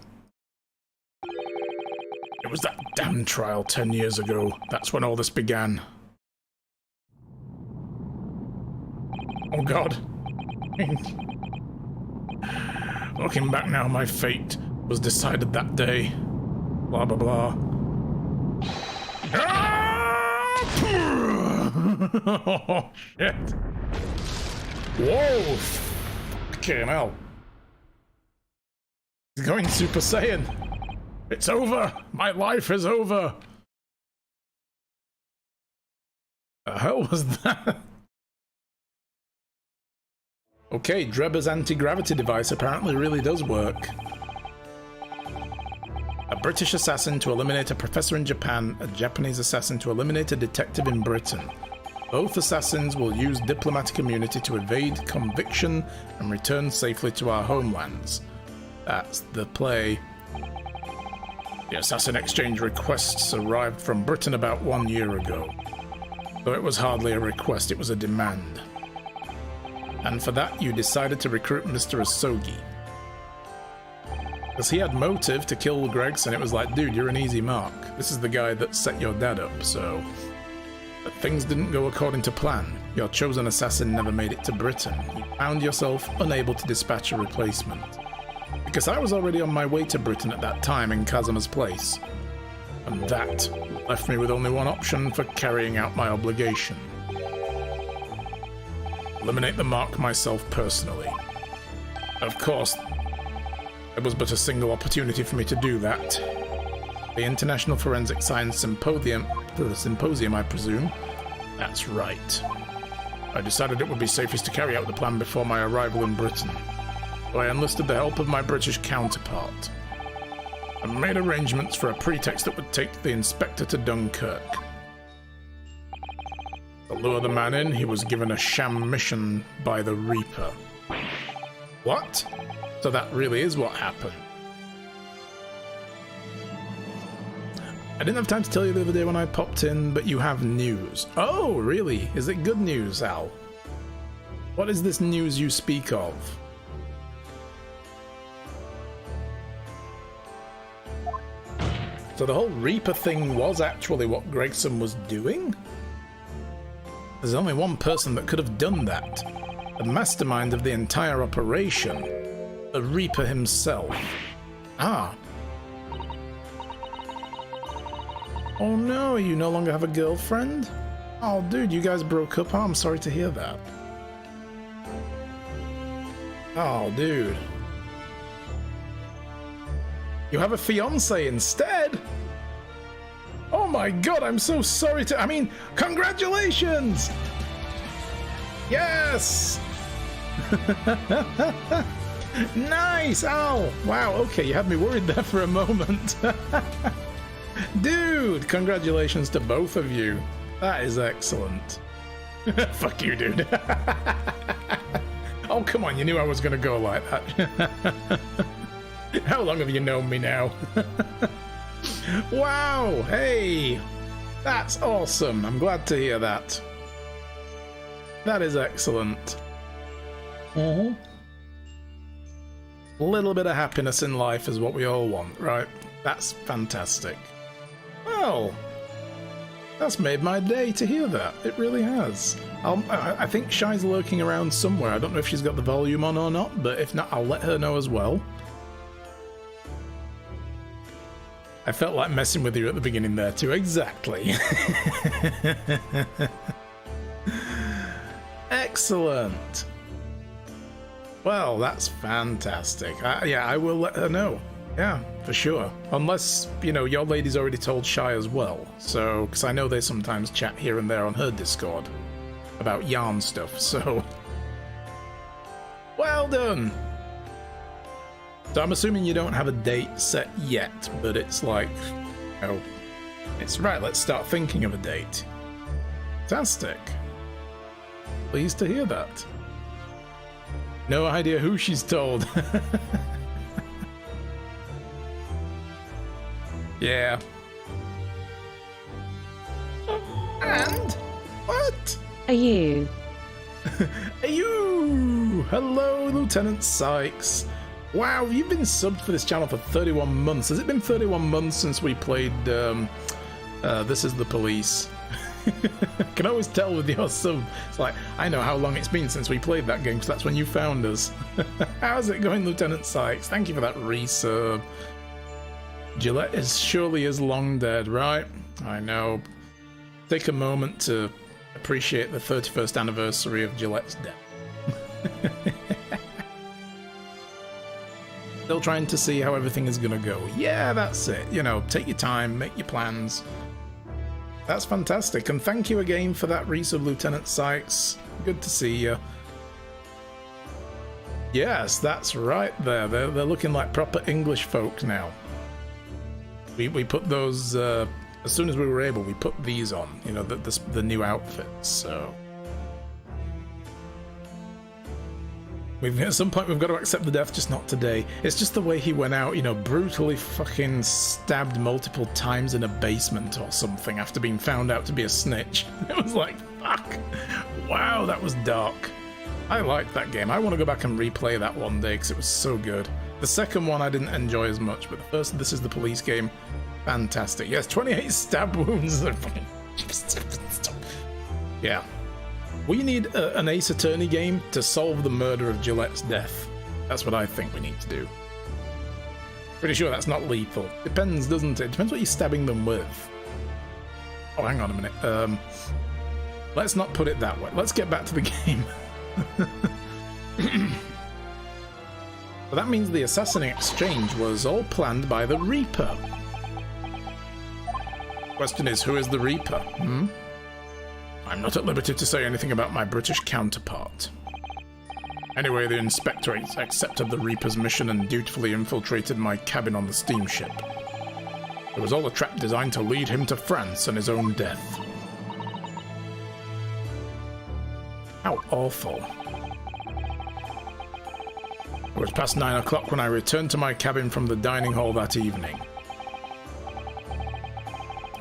It was that damn trial 10 years ago. That's when all this began. Oh god. Looking back now, my fate was decided that day. Blah blah blah. Oh shit. Whoa. Fucking hell. He's going Super Saiyan. It's over. My life is over. The hell was that? Okay, Drebber's anti-gravity device apparently really does work. A British assassin to eliminate a professor in Japan, a Japanese assassin to eliminate a detective in Britain. Both assassins will use diplomatic immunity to evade conviction and return safely to our homelands. That's the play. The assassin exchange requests arrived from Britain about 1 year ago. Though it was hardly a request, it was a demand. And for that, you decided to recruit Mr. Asogi. Because he had motive to kill Gregson, it was like, dude, you're an easy mark. This is the guy that set your dad up, so... But things didn't go according to plan. Your chosen assassin never made it to Britain. You found yourself unable to dispatch a replacement. Because I was already on my way to Britain at that time in Kazuma's place. And that left me with only one option for carrying out my obligation. Eliminate the mark myself personally. Of course, there was but a single opportunity for me to do that. The International Forensic Science Symposium, I presume. That's right. I decided it would be safest to carry out the plan before my arrival in Britain. So I enlisted the help of my British counterpart. And made arrangements for a pretext that would take the inspector to Dunkirk. To lure the man in, he was given a sham mission by the Reaper. What? So that really is what happened. I didn't have time to tell you the other day when I popped in, but you have news. Oh, really? Is it good news, Al? What is this news you speak of? So the whole Reaper thing was actually what Gregson was doing? There's only one person that could have done that. The mastermind of the entire operation. The Reaper himself. Ah. Oh no, you no longer have a girlfriend? Oh dude, you guys broke up? Oh, I'm sorry to hear that. Oh dude. You have a fiance instead? Oh my god, I'm so sorry to... I mean, congratulations! Yes! Nice! Oh, wow, okay, you had me worried there for a moment. Dude, congratulations to both of you. That is excellent. Fuck you, dude. Oh, come on, you knew I was going to go like that. How long have you known me now? Wow, hey! That's awesome. I'm glad to hear that. That is excellent. A little bit of happiness in life is what we all want, right? That's fantastic. Well, that's made my day to hear that. It really has. I think Shy's lurking around somewhere. I don't know if she's got the volume on or not, but if not, I'll let her know as well. I felt like messing with you at the beginning there too. Exactly. Excellent. Well, that's fantastic. Yeah, I will let her know. Yeah, for sure. Unless, you know, your lady's already told Shy as well. So, because I know they sometimes chat here and there on her Discord about yarn stuff, so... Well done! So I'm assuming you don't have a date set yet, but it's like, oh, it's right, let's start thinking of a date. Fantastic. Pleased to hear that. No idea who she's told. Yeah. And? What? Are you? Hey you! Hello, Lieutenant Sykes. Wow, you've been subbed for this channel for 31 months. Has it been 31 months since we played This Is the Police? I can always tell with your sub. It's like, I know how long it's been since we played that game, because that's when you found us. How's it going, Lieutenant Sykes? Thank you for that resub. Gillette is surely as long dead, right? I know. Take a moment to appreciate the 31st anniversary of Gillette's death. Still trying to see how everything is going to go. Yeah, that's it. You know, take your time, make your plans. That's fantastic. And thank you again for that resub, Lieutenant Sykes. Good to see you. Yes, that's right there. They're looking like proper English folk now. We put those, as soon as we were able, we put these on, you know, the new outfits, so... At some point we've got to accept the death, just not today. It's just the way he went out, you know, brutally fucking stabbed multiple times in a basement or something after being found out to be a snitch. It was like, fuck. Wow, that was dark. I liked that game. I want to go back and replay that one day because it was so good. The second one I didn't enjoy as much, but the first, This Is the Police game, fantastic. Yes, 28 stab wounds. Yeah. We need an Ace Attorney game to solve the murder of Gillette's death. That's what I think we need to do. Pretty sure that's not lethal. Depends, doesn't it? Depends what you're stabbing them with. Oh, hang on a minute. Let's not put it that way. Let's get back to the game. So that means the assassin exchange was all planned by the Reaper. Question is, who is the Reaper? I'm not at liberty to say anything about my British counterpart. Anyway, the Inspector accepted the Reaper's mission and dutifully infiltrated my cabin on the steamship. It was all a trap designed to lead him to France and his own death. How awful. It was past 9 o'clock when I returned to my cabin from the dining hall that evening.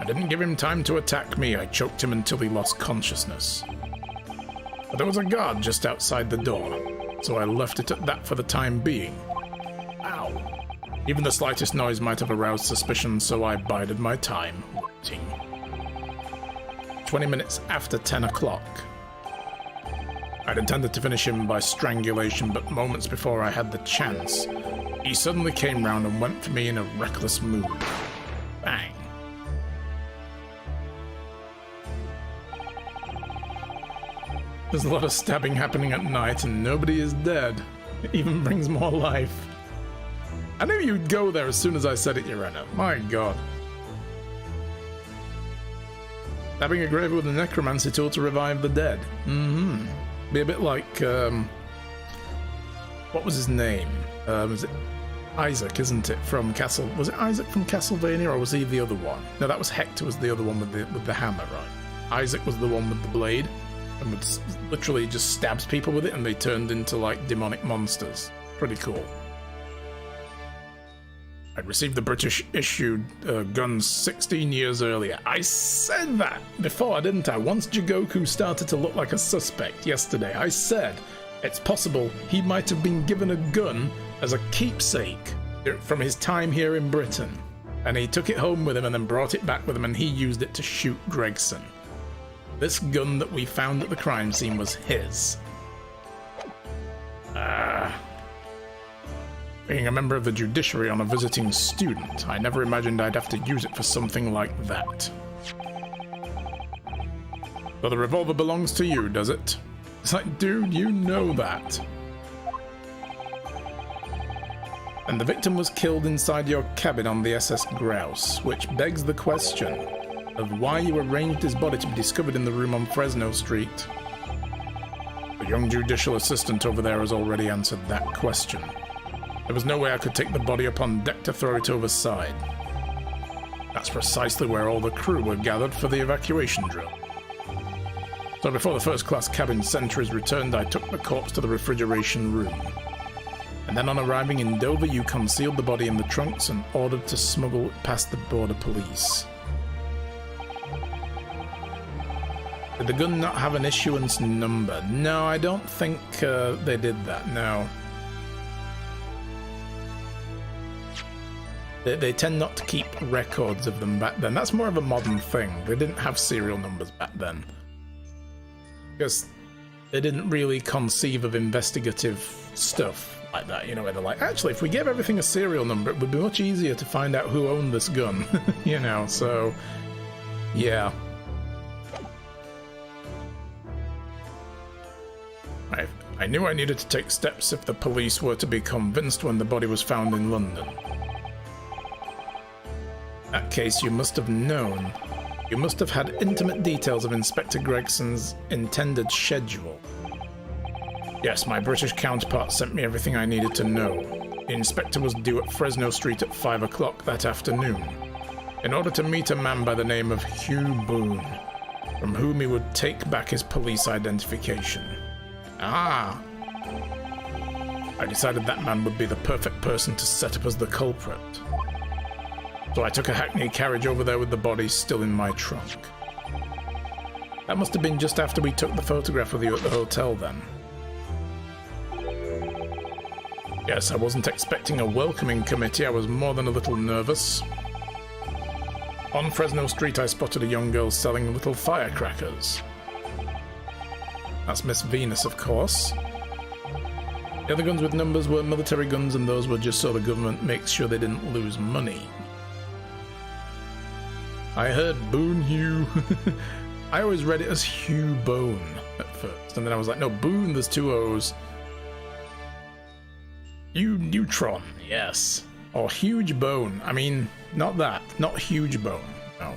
I didn't give him time to attack me. I choked him until he lost consciousness. But there was a guard just outside the door, so I left it at that for the time being. Ow. Even the slightest noise might have aroused suspicion, so I bided my time, waiting. 20 minutes after 10 o'clock. I'd intended to finish him by strangulation, but moments before I had the chance, he suddenly came round and went for me in a reckless mood. Bang. There's a lot of stabbing happening at night and nobody is dead. It even brings more life. I knew you'd go there as soon as I said it, Urena. My god. Stabbing a grave with a necromancy tool to revive the dead. Be a bit like, what was his name? Was it Isaac, isn't it, from Castle... Was it Isaac from Castlevania, or was he the other one? No, that was Hector, was the other one with the hammer, right? Isaac was the one with the blade, and would literally just stabs people with it, and they turned into, like, demonic monsters. Pretty cool. I'd received the British-issued guns 16 years earlier. I said that before, didn't I? Once Jigoku started to look like a suspect yesterday, I said it's possible he might have been given a gun as a keepsake from his time here in Britain. And he took it home with him and then brought it back with him, and he used it to shoot Gregson. This gun that we found at the crime scene was his. Being a member of the judiciary on a visiting student, I never imagined I'd have to use it for something like that. So the revolver belongs to you, does it? It's like, dude, you know that. And the victim was killed inside your cabin on the SS Grouse, which begs the question of why you arranged his body to be discovered in the room on Fresno Street. The young judicial assistant over there has already answered that question. There was no way I could take the body up on deck to throw it overside. That's precisely where all the crew were gathered for the evacuation drill. So before the first-class cabin sentries returned, I took the corpse to the refrigeration room. And then on arriving in Dover, you concealed the body in the trunks and ordered to smuggle it past the border police. Did the gun not have an issuance number? No, I don't think they did that, no. They tend not to keep records of them back then. That's more of a modern thing. They didn't have serial numbers back then. Because they didn't really conceive of investigative stuff like that, you know, where they're like, actually, if we gave everything a serial number, it would be much easier to find out who owned this gun, you know, so, yeah. I knew I needed to take steps if the police were to be convinced when the body was found in London. In that case, you must have known. You must have had intimate details of Inspector Gregson's intended schedule. Yes, my British counterpart sent me everything I needed to know. The inspector was due at Fresno Street at 5 o'clock that afternoon, in order to meet a man by the name of Hugh Boone, from whom he would take back his police identification. Ah! I decided that man would be the perfect person to set up as the culprit. So I took a hackney carriage over there with the body still in my trunk. That must have been just after we took the photograph with you at the hotel then. Yes, I wasn't expecting a welcoming committee, I was more than a little nervous. On Fresno Street I spotted a young girl selling little firecrackers. That's Miss Venus, of course. The other guns with numbers were military guns, and those were just so the government makes sure they didn't lose money. I heard Boone Hugh. I always read it as Hugh Bone at first, and then I was like, no, Boone, there's two O's. Neutron, yes. Or Huge Bone. I mean, not that. Not Huge Bone. No.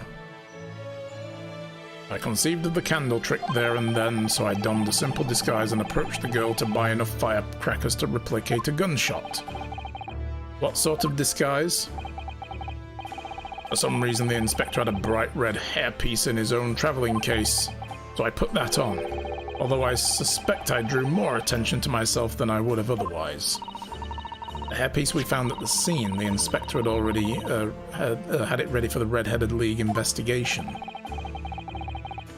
I conceived of the candle trick there and then, so I donned a simple disguise and approached the girl to buy enough firecrackers to replicate a gunshot. What sort of disguise? For some reason the inspector had a bright red hairpiece in his own travelling case, so I put that on, although I suspect I drew more attention to myself than I would have otherwise. The hairpiece we found at the scene, the inspector had already had it ready for the Red-Headed League investigation.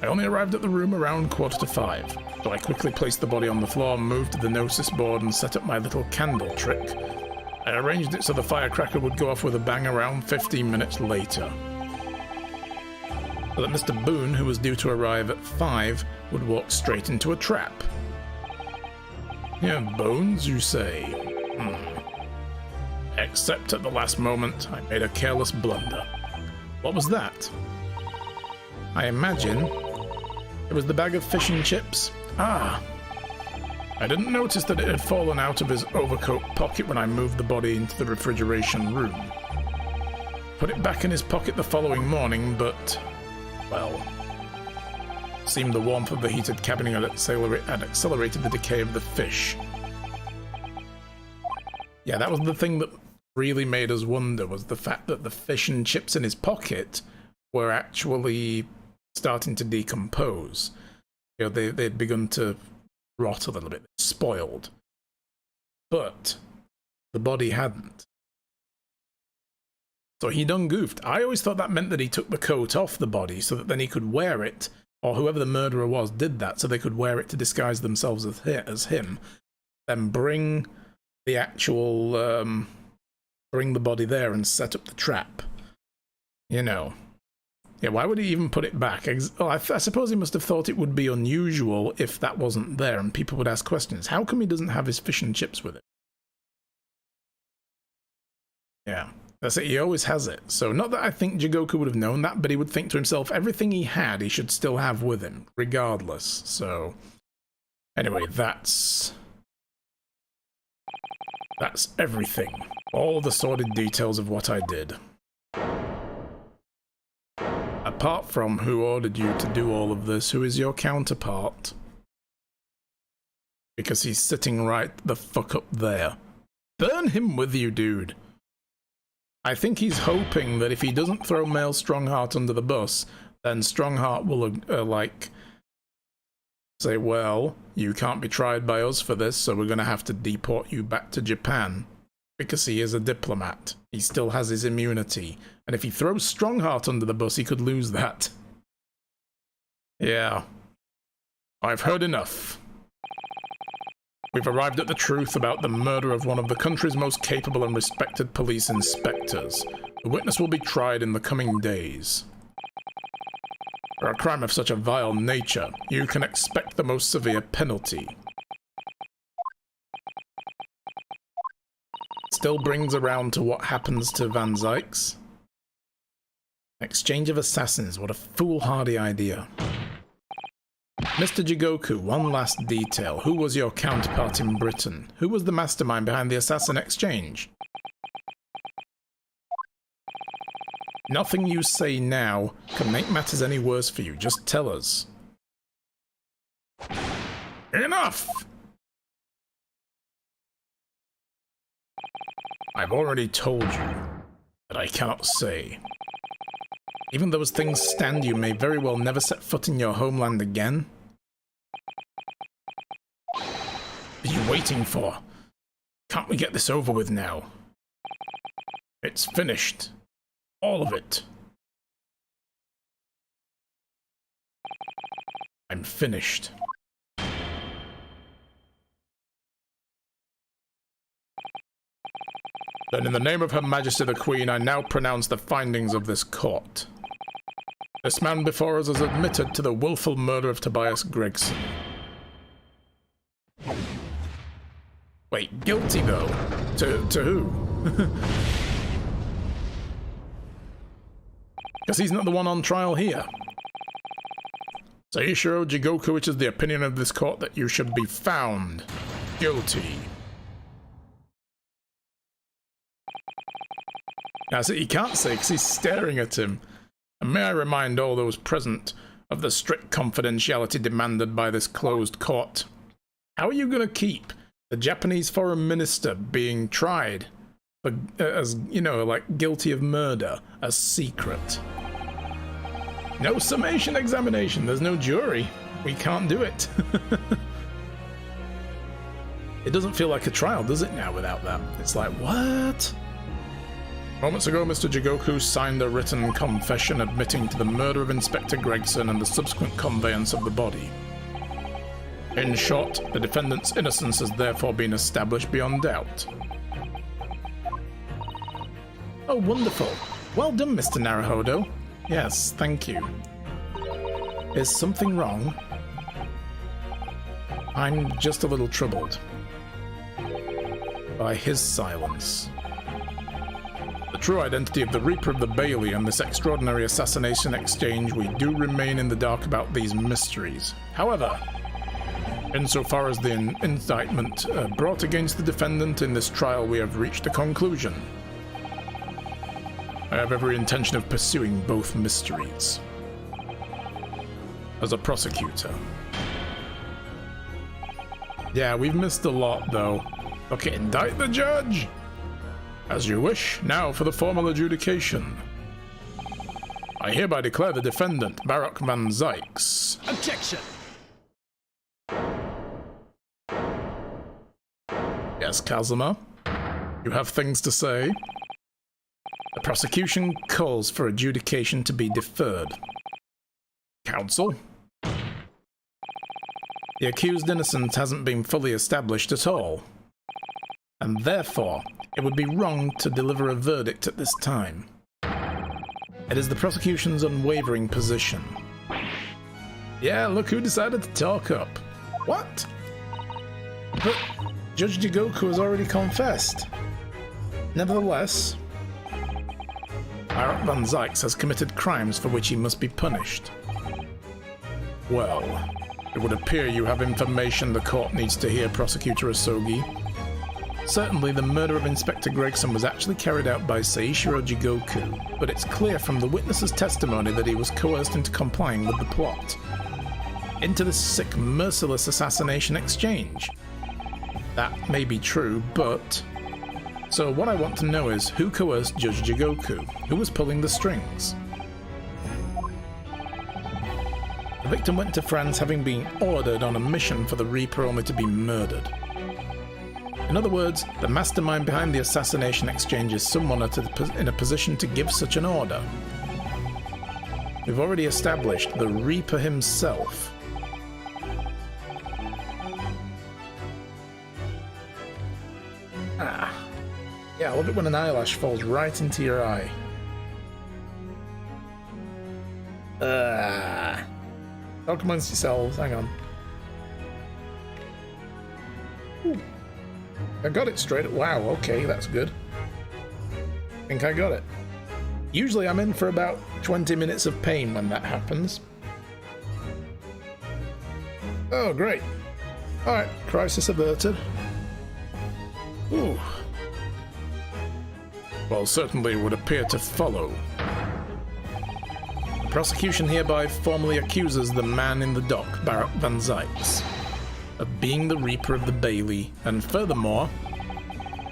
I only arrived at the room around 4:45, so I quickly placed the body on the floor, moved to the Gnosis board and set up my little candle trick. I arranged it so the firecracker would go off with a bang around 15 minutes later, so that Mr. Boone, who was due to arrive at 5, would walk straight into a trap. Yeah, bones, you say? Except at the last moment, I made a careless blunder. What was that? I imagine it was the bag of fish and chips. Ah! I didn't notice that it had fallen out of his overcoat pocket when I moved the body into the refrigeration room. Put it back in his pocket the following morning, but, well, seemed the warmth of the heated cabin had accelerated the decay of the fish. Yeah, that was the thing that really made us wonder, was the fact that the fish and chips in his pocket were actually starting to decompose. You know, they'd begun to rot a little bit, spoiled. But the body hadn't. So he done goofed. I always thought that meant that he took the coat off the body so that then he could wear it, or whoever the murderer was did that, so they could wear it to disguise themselves as him, then bring the actual, bring the body there and set up the trap. You know. Yeah, why would he even put it back? I suppose he must have thought it would be unusual if that wasn't there and people would ask questions. How come he doesn't have his fish and chips with him? Yeah, that's it. He always has it. So not that I think Jigoku would have known that, but he would think to himself, everything he had, he should still have with him, regardless. So anyway, that's everything. All the sordid details of what I did. Apart from who ordered you to do all of this, who is your counterpart? Because he's sitting right the fuck up there. Burn him with you, dude. I think he's hoping that if he doesn't throw male Strongheart under the bus, then Strongheart will, like, say, well, you can't be tried by us for this, so we're going to have to deport you back to Japan. Because he is a diplomat. He still has his immunity. And if he throws Strongheart under the bus, he could lose that. Yeah. I've heard enough. We've arrived at the truth about the murder of one of the country's most capable and respected police inspectors. The witness will be tried in the coming days. For a crime of such a vile nature, you can expect the most severe penalty. Still brings around to what happens to Van Zykes. Exchange of assassins, what a foolhardy idea. Mr. Jigoku, one last detail. Who was your counterpart in Britain? Who was the mastermind behind the assassin exchange? Nothing you say now can make matters any worse for you. Just tell us. Enough! I've already told you that I cannot say. Even though as things stand, you may very well never set foot in your homeland again. What are you waiting for? Can't we get this over with now? It's finished. All of it. I'm finished. Then in the name of Her Majesty the Queen, I now pronounce the findings of this court. This man before us has admitted to the willful murder of Tobias Gregson. Wait, guilty though? To who? Because he's not the one on trial here. Seishiro Jigoku, it is the opinion of this court that you should be found guilty. Now, see, he can't say because he's staring at him. And may I remind all those present of the strict confidentiality demanded by this closed court. How are you going to keep the Japanese foreign minister being tried for, as, you know, like guilty of murder as secret? No summation examination. There's no jury. We can't do it. It doesn't feel like a trial, does it now, without that? It's like, what? Moments ago, Mr. Jigoku signed a written confession admitting to the murder of Inspector Gregson and the subsequent conveyance of the body. In short, the defendant's innocence has therefore been established beyond doubt. Oh, wonderful. Well done, Mr. Naruhodo. Yes, thank you. Is something wrong? I'm just a little troubled by his silence. The true identity of the Reaper of the Bailey and this extraordinary assassination exchange, we do remain in the dark about these mysteries. However, insofar as the indictment brought against the defendant in this trial, we have reached a conclusion. I have every intention of pursuing both mysteries as a prosecutor. Yeah, we've missed a lot, though. Okay, indict the judge! As you wish. Now for the formal adjudication. I hereby declare the defendant, Baruch Van Zykes. Objection! Yes, Kazuma? You have things to say? The prosecution calls for adjudication to be deferred. Counsel? The accused innocence hasn't been fully established at all, and therefore it would be wrong to deliver a verdict at this time. It is the prosecution's unwavering position. Yeah, look who decided to talk up. What? But Judge Jigoku has already confessed. Nevertheless, Baruch Van Zykes has committed crimes for which he must be punished. Well, it would appear you have information the court needs to hear, Prosecutor Asogi. Certainly, the murder of Inspector Gregson was actually carried out by Seishiro Jigoku, but it's clear from the witness's testimony that he was coerced into complying with the plot. Into this sick, merciless assassination exchange. That may be true, but... So what I want to know is, who coerced Judge Jigoku? Who was pulling the strings? The victim went to France having been ordered on a mission for the Reaper only to be murdered. In other words, the mastermind behind the assassination exchange is someone in a position to give such an order. We've already established the Reaper himself. Yeah, I love it when an eyelash falls right into your eye. Talk amongst yourselves, hang on. Ooh. I got it straight. Wow, okay, that's good. I think I got it. Usually I'm in for about 20 minutes of pain when that happens. Oh, great. Alright, crisis averted. Ooh. Well, certainly would appear to follow. The prosecution hereby formally accuses the man in the dock, Baruch Van Zykes, of being the Reaper of the Bailey, and furthermore,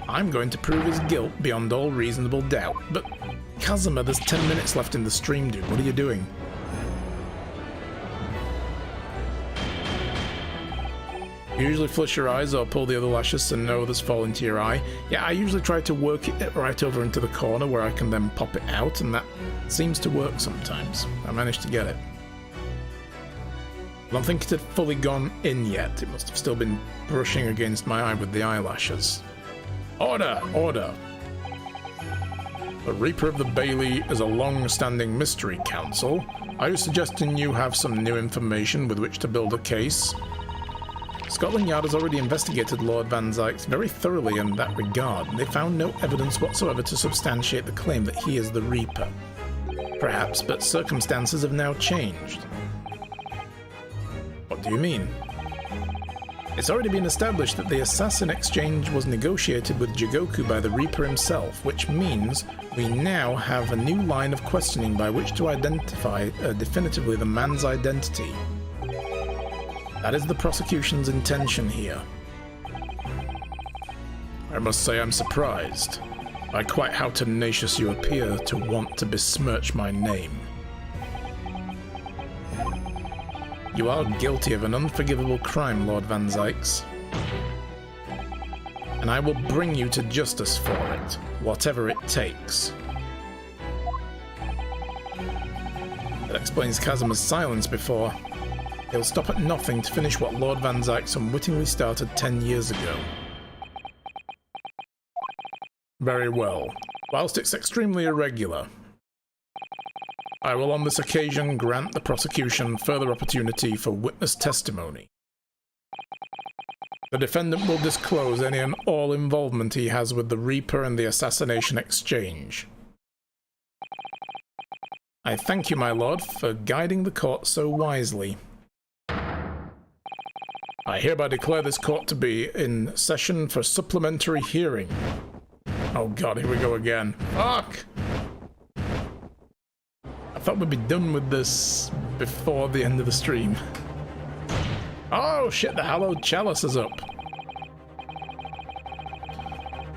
I'm going to prove his guilt beyond all reasonable doubt. But, Kazuma, there's 10 minutes left in the stream, dude. What are you doing? You usually flush your eyes or pull the other lashes so no others fall into your eye. Yeah, I usually try to work it right over into the corner where I can then pop it out, and that seems to work sometimes. I managed to get it. I don't think it had fully gone in yet. It must have still been brushing against my eye with the eyelashes. Order! Order! The Reaper of the Bailey is a long-standing mystery, Counsel. Are you suggesting you have some new information with which to build a case? Scotland Yard has already investigated Lord Van Zykes very thoroughly in that regard, and they found no evidence whatsoever to substantiate the claim that he is the Reaper. Perhaps, but circumstances have now changed. What do you mean? It's already been established that the assassin exchange was negotiated with Jigoku by the Reaper himself, which means we now have a new line of questioning by which to identify definitively the man's identity. That is the prosecution's intention here. I must say I'm surprised by quite how tenacious you appear to want to besmirch my name. You are guilty of an unforgivable crime, Lord Van Zykes. And I will bring you to justice for it, whatever it takes. That explains Kazuma's silence before. He'll stop at nothing to finish what Lord Van Zykes unwittingly started 10 years ago. Very well. Whilst it's extremely irregular, I will on this occasion grant the prosecution further opportunity for witness testimony. The defendant will disclose any and all involvement he has with the Reaper and the Assassination Exchange. I thank you, my lord, for guiding the court so wisely. I hereby declare this court to be in session for supplementary hearing. Oh god, here we go again. Fuck! I thought we'd be done with this before the end of the stream. Oh shit, the hallowed chalice is up.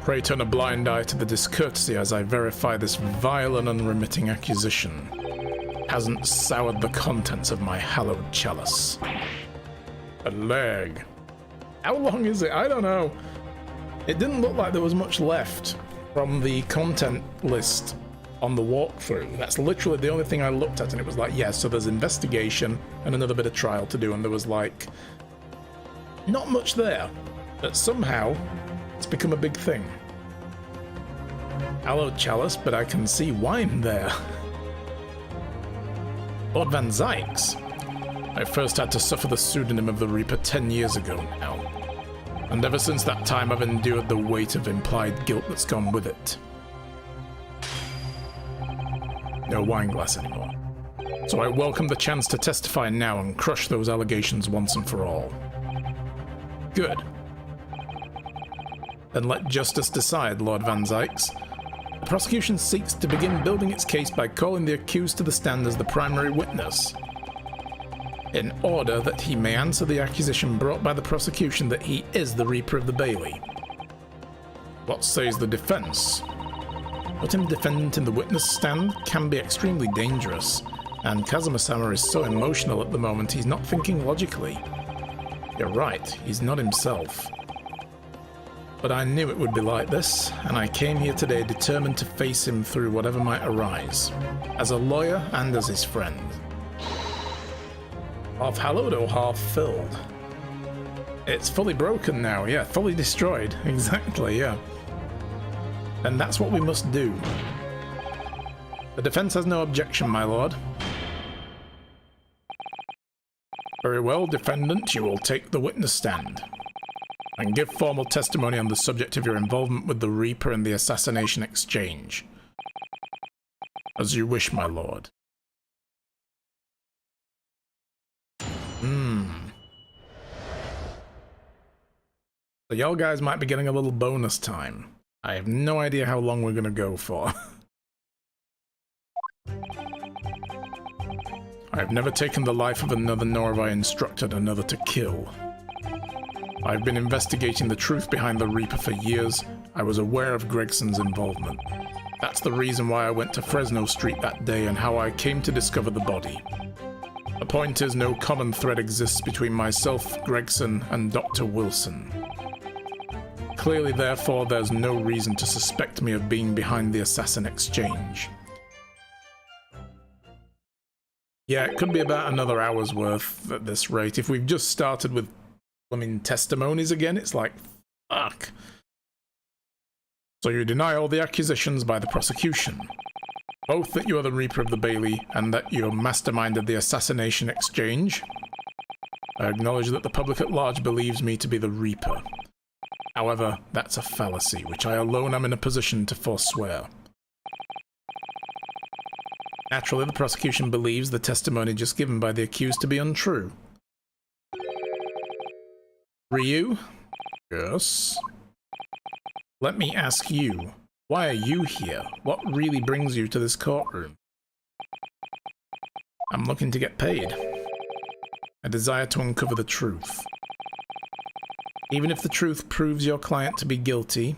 Pray turn a blind eye to the discourtesy as I verify this vile and unremitting accusation hasn't soured the contents of my hallowed chalice. A leg. How long is it? I don't know. It didn't look like there was much left from the content list on the walkthrough. That's literally the only thing I looked at, and it was like, yeah, so there's investigation and another bit of trial to do, and there was like not much there, but somehow it's become a big thing. Hallowed chalice, but I can see wine there. Lord Van Zykes. I first had to suffer the pseudonym of the Reaper 10 years ago now, and ever since that time I've endured the weight of implied guilt that's gone with it. No wine glass anymore. So I welcome the chance to testify now and crush those allegations once and for all. Good. Then let justice decide, Lord Van Zykes. The prosecution seeks to begin building its case by calling the accused to the stand as the primary witness, in order that he may answer the accusation brought by the prosecution that he is the Reaper of the Bailey. What says the defense? Putting the defendant in the witness stand can be extremely dangerous, and Kazuma-sama is so emotional at the moment he's not thinking logically. You're right, he's not himself. But I knew it would be like this, and I came here today determined to face him through whatever might arise, as a lawyer and as his friend. Half hallowed or half filled? It's fully broken now, yeah, fully destroyed, exactly, yeah. And that's what we must do. The defense has no objection, my lord. Very well, defendant, you will take the witness stand and give formal testimony on the subject of your involvement with the Reaper and the Assassination Exchange. As you wish, my lord. So y'all guys might be getting a little bonus time. I have no idea how long we're gonna go for. I have never taken the life of another, nor have I instructed another to kill. I've been investigating the truth behind the Reaper for years. I was aware of Gregson's involvement. That's the reason why I went to Fresno Street that day and how I came to discover the body. The point is, no common thread exists between myself, Gregson, and Dr. Wilson. Clearly, therefore, there's no reason to suspect me of being behind the Assassin Exchange. Yeah, it could be about another hour's worth at this rate. If we've just started with, testimonies again, it's like, fuck. So you deny all the accusations by the prosecution. Both that you are the Reaper of the Bailey and that you masterminded the Assassination Exchange. I acknowledge that the public at large believes me to be the Reaper. However, that's a fallacy, which I alone am in a position to forswear. Naturally, the prosecution believes the testimony just given by the accused to be untrue. Ryu? Yes? Let me ask you, why are you here? What really brings you to this courtroom? I'm looking to get paid. I desire to uncover the truth. Even if the truth proves your client to be guilty.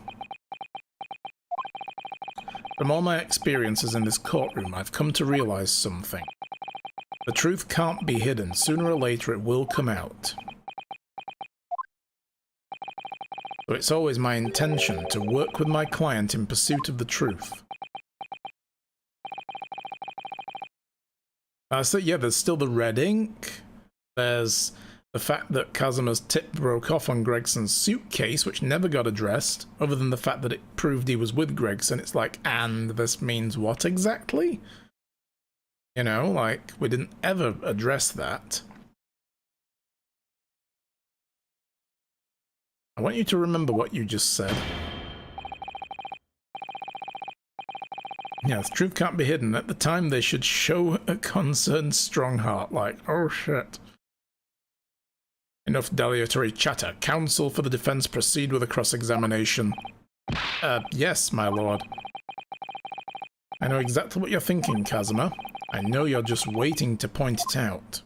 From all my experiences in this courtroom, I've come to realize something. The truth can't be hidden. Sooner or later it will come out. So it's always my intention to work with my client in pursuit of the truth. So yeah, there's still the red ink. There's the fact that Kazuma's tip broke off on Gregson's suitcase, which never got addressed, other than the fact that it proved he was with Gregson. It's like, and this means what exactly? You know, like, we didn't ever address that. I want you to remember what you just said. Yeah, the truth can't be hidden. At the time, they should show a concerned strong heart, like, oh shit. Enough dilatory chatter. Counsel for the defense proceed with a cross-examination. Yes, my lord. I know exactly what you're thinking, Kazuma. I know you're just waiting to point it out.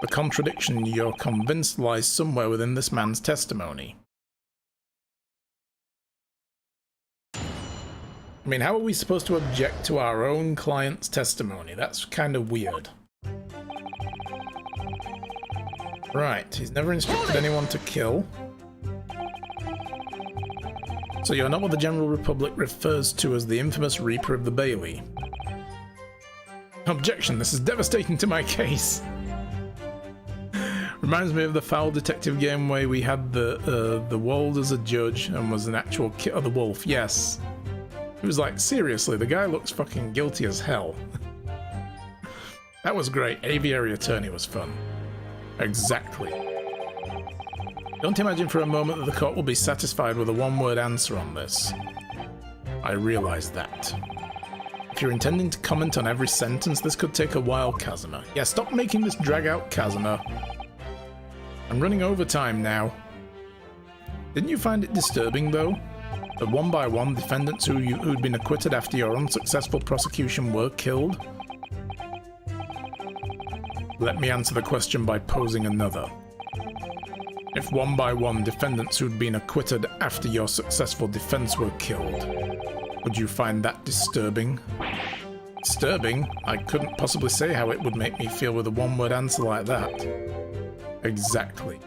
The contradiction, you're convinced, lies somewhere within this man's testimony. I mean, how are we supposed to object to our own client's testimony? That's kind of weird. Right, he's never instructed anyone to kill. So you're not what the General Republic refers to as the infamous Reaper of the Bailey. Objection, this is devastating to my case. Reminds me of the foul detective game where we had the Wold as a judge and was an actual killer, the wolf, yes. It was like, seriously, the guy looks fucking guilty as hell. That was great. Aviary Attorney was fun. Exactly. Don't imagine for a moment that the court will be satisfied with a one-word answer on this. I realize that. If you're intending to comment on every sentence, this could take a while, Kazuma. Yeah, stop making this drag out, Kazuma. I'm running overtime now. Didn't you find it disturbing, though? That one by one, defendants who'd been acquitted after your unsuccessful prosecution were killed? Let me answer the question by posing another. If one by one, defendants who'd been acquitted after your successful defense were killed, would you find that disturbing? Disturbing? I couldn't possibly say how it would make me feel with a one-word answer like that. Exactly.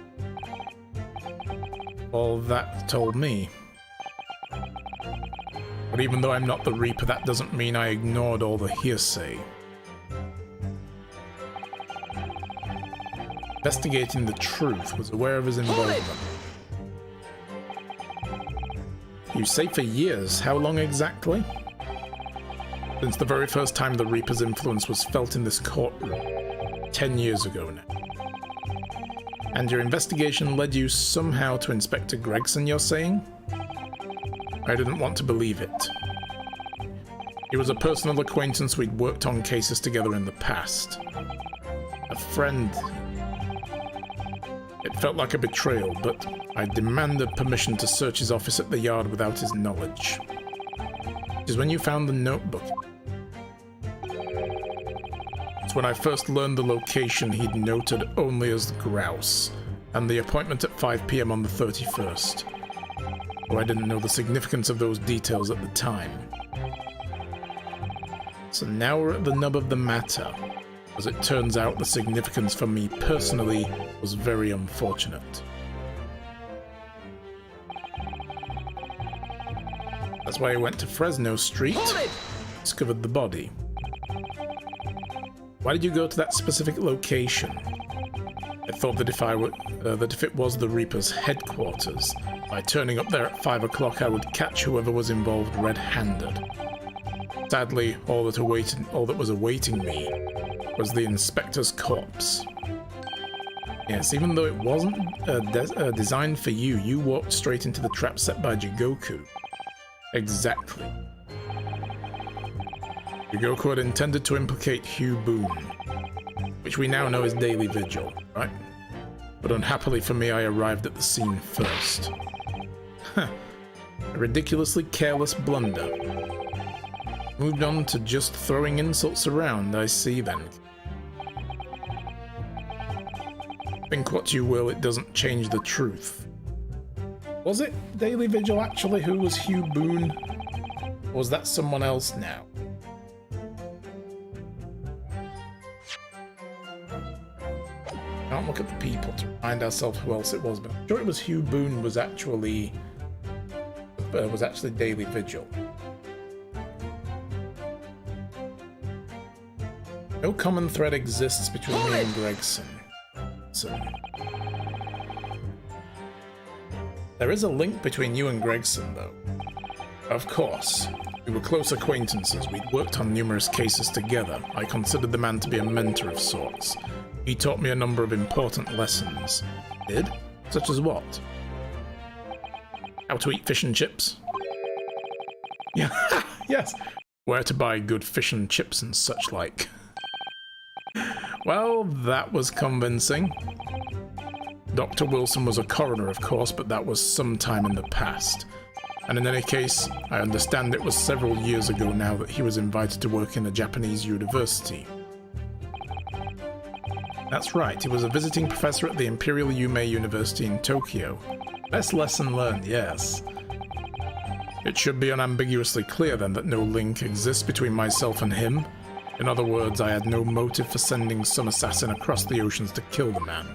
All that told me. But even though I'm not the Reaper, that doesn't mean I ignored all the hearsay. Investigating the truth, was aware of his involvement. You say for years, how long exactly? Since the very first time the Reaper's influence was felt in this courtroom, 10 years ago now. And your investigation led you somehow to Inspector Gregson, you're saying? I didn't want to believe it. He was a personal acquaintance, we'd worked on cases together in the past. A friend. It felt like a betrayal, but I demanded permission to search his office at the Yard without his knowledge. It is when you found the notebook. It's when I first learned the location he'd noted only as Grouse, and the appointment at 5 PM on the 31st. Though I didn't know the significance of those details at the time. So now we're at the nub of the matter. As it turns out, the significance for me personally was very unfortunate. That's why I went to Fresno Street, discovered the body. Why did you go to that specific location? I thought that if it was the Reaper's headquarters, by turning up there at 5 o'clock I would catch whoever was involved red-handed. Sadly, all that was awaiting me was the inspector's corpse. Yes, even though it wasn't designed for you, you walked straight into the trap set by Jigoku. Exactly. Jigoku had intended to implicate Hugh Boone, which we now know is Daily Vigil, right? But unhappily for me, I arrived at the scene first. A ridiculously careless blunder. Moved on to just throwing insults around, I see then. Think what you will, it doesn't change the truth. Was it Daily Vigil actually who was Hugh Boone? Or was that someone else now? Can't look at the people to remind ourselves who else it was, but I'm sure it was Hugh Boone was actually Daily Vigil. No common thread exists between me and Gregson. So there is a link between you and Gregson, though. Of course. We were close acquaintances. We'd worked on numerous cases together. I considered the man to be a mentor of sorts. He taught me a number of important lessons. Did? Such as what? How to eat fish and chips. Yeah, yes. Where to buy good fish and chips and such like. Well, that was convincing. Dr. Wilson was a coroner, of course, but that was some time in the past. And in any case, I understand it was several years ago now that he was invited to work in a Japanese university. That's right, he was a visiting professor at the Imperial Yumei University in Tokyo. Best lesson learned, yes. It should be unambiguously clear then that no link exists between myself and him. In other words, I had no motive for sending some assassin across the oceans to kill the man.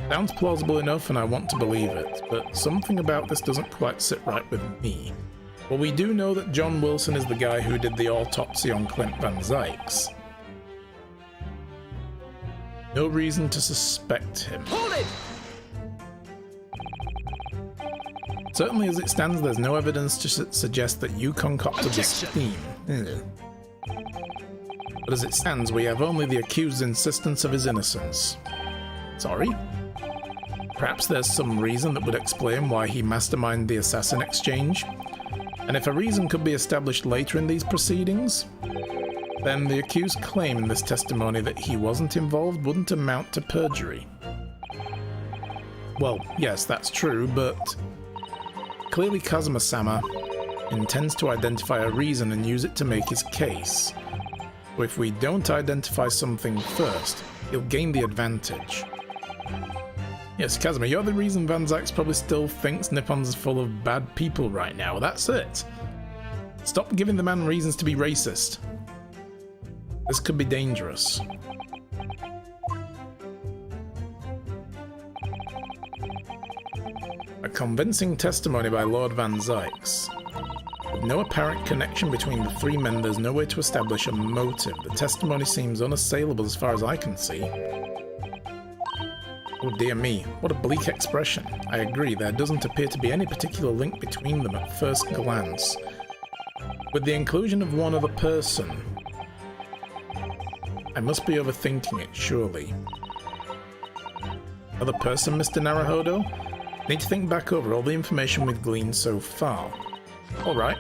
Sounds plausible enough and I want to believe it, but something about this doesn't quite sit right with me. Well, we do know that John Wilson is the guy who did the autopsy on Clint Van Zykes. No reason to suspect him. Hold it! Certainly as it stands, there's no evidence to suggest that you concocted the scheme. But as it stands, we have only the accused's insistence of his innocence. Sorry? Perhaps there's some reason that would explain why he masterminded the assassin exchange? And if a reason could be established later in these proceedings, then the accused's claim in this testimony that he wasn't involved wouldn't amount to perjury. Well, yes, that's true, but clearly Kazuma-sama intends to identify a reason and use it to make his case. So if we don't identify something first, he'll gain the advantage. Yes, Kazuma, you're the reason Van Zykes probably still thinks Nippon's full of bad people right now. That's it. Stop giving the man reasons to be racist. This could be dangerous. A convincing testimony by Lord Van Zykes. With no apparent connection between the three men, there's no way to establish a motive. The testimony seems unassailable as far as I can see. Oh dear me, what a bleak expression. I agree, there doesn't appear to be any particular link between them at first glance. With the inclusion of one other person, I must be overthinking it, surely. Other person, Mr. Naruhodo? Need to think back over all the information we've gleaned so far. Alright,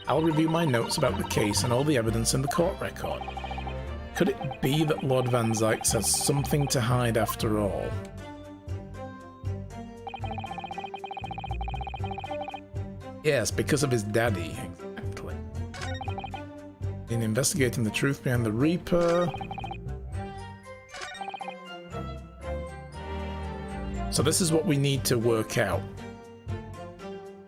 I'll review my notes about the case and all the evidence in the court record. Could it be that Lord Van Zykes has something to hide after all? Yes, because of his daddy, exactly. In investigating the truth behind the Reaper. So this is what we need to work out.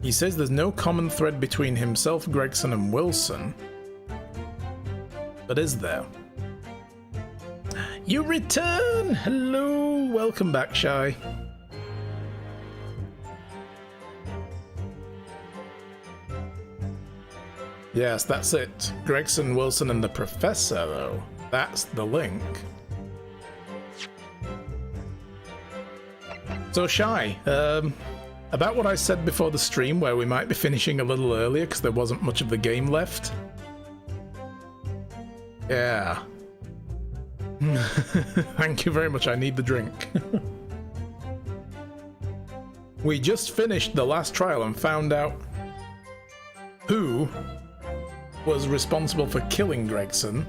He says there's no common thread between himself, Gregson, and Wilson. But is there? You return! Hello! Welcome back, Shy. Yes, that's it. Gregson, Wilson, and the Professor, though. That's the link. So, Shy, about what I said before the stream, where we might be finishing a little earlier because there wasn't much of the game left. Yeah. Thank you very much, I need the drink. We just finished the last trial and found out who was responsible for killing Gregson,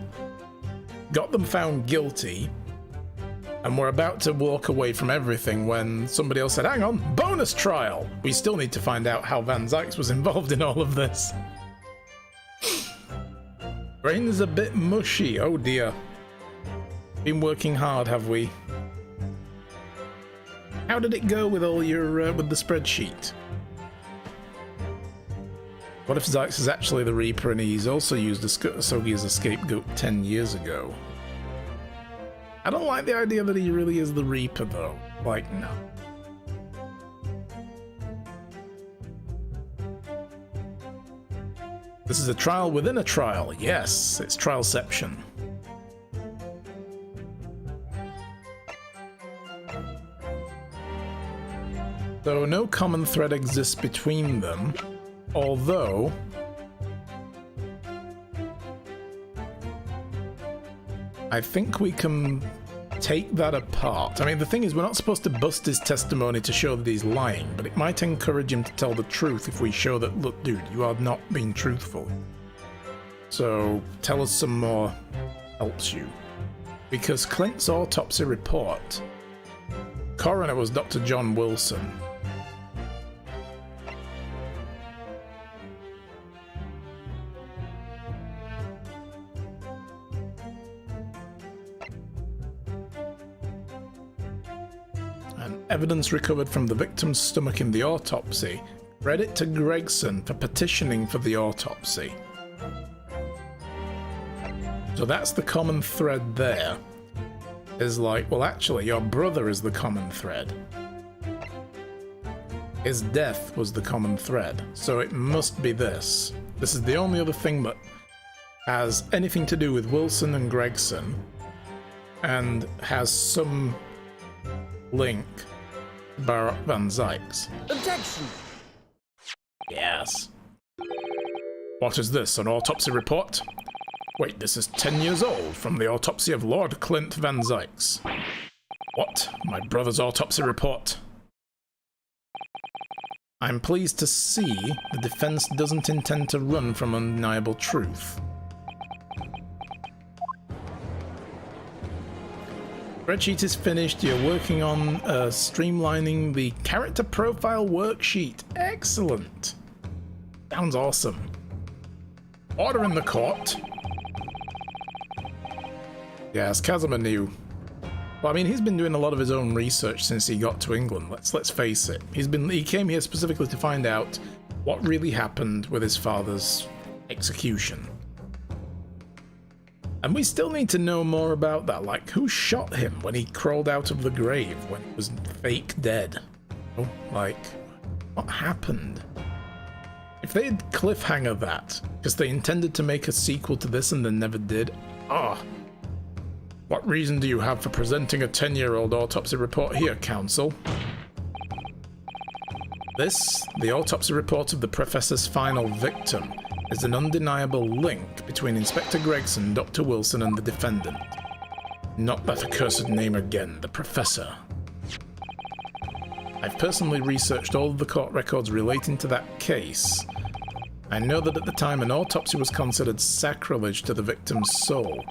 got them found guilty, and we're about to walk away from everything when somebody else said, hang on, bonus trial! We still need to find out how Van Zykes was involved in all of this. Brain's a bit mushy, oh dear. Been working hard, have we? How did it go with all your, with the spreadsheet? What if Zykes is actually the Reaper and he's also used Asogi as a scapegoat 10 years ago? I don't like the idea that he really is the Reaper, though. Like, no. This is a trial within a trial. Yes, it's trialception. So no common thread exists between them, although I think we can take that apart. I mean, the thing is, we're not supposed to bust his testimony to show that he's lying, but it might encourage him to tell the truth if we show that, look, dude, you are not being truthful. So, tell us some more helps you. Because Clint's autopsy report, coroner was Dr. John Wilson. Evidence recovered from the victim's stomach in the autopsy. Credit to Gregson for petitioning for the autopsy. So that's the common thread there. Is like, well, actually, your brother is the common thread. His death was the common thread. So it must be this. This is the only other thing that has anything to do with Wilson and Gregson and has some link to Barak Van Zykes. Objection! Yes. What is this, an autopsy report? Wait, this is 10 years old, from the autopsy of Lord Clint Van Zykes. What? My brother's autopsy report? I'm pleased to see the defense doesn't intend to run from undeniable truth. Spreadsheet is finished. You're working on streamlining the character profile worksheet. Excellent. Sounds awesome. Order in the court. Yes, Casimir knew. Well, I mean, he's been doing a lot of his own research since he got to England. Let's face it. He came here specifically to find out what really happened with his father's execution. And we still need to know more about that, like who shot him when he crawled out of the grave when he was fake dead? Oh, like, what happened? If they had cliffhanger that, because they intended to make a sequel to this and then never did, what reason do you have for presenting a 10-year-old autopsy report here, counsel? This, the autopsy report of the professor's final victim, is an undeniable link between Inspector Gregson, Dr. Wilson, and the defendant. Not that accursed name again, the Professor. I've personally researched all of the court records relating to that case. I know that at the time an autopsy was considered sacrilege to the victim's soul.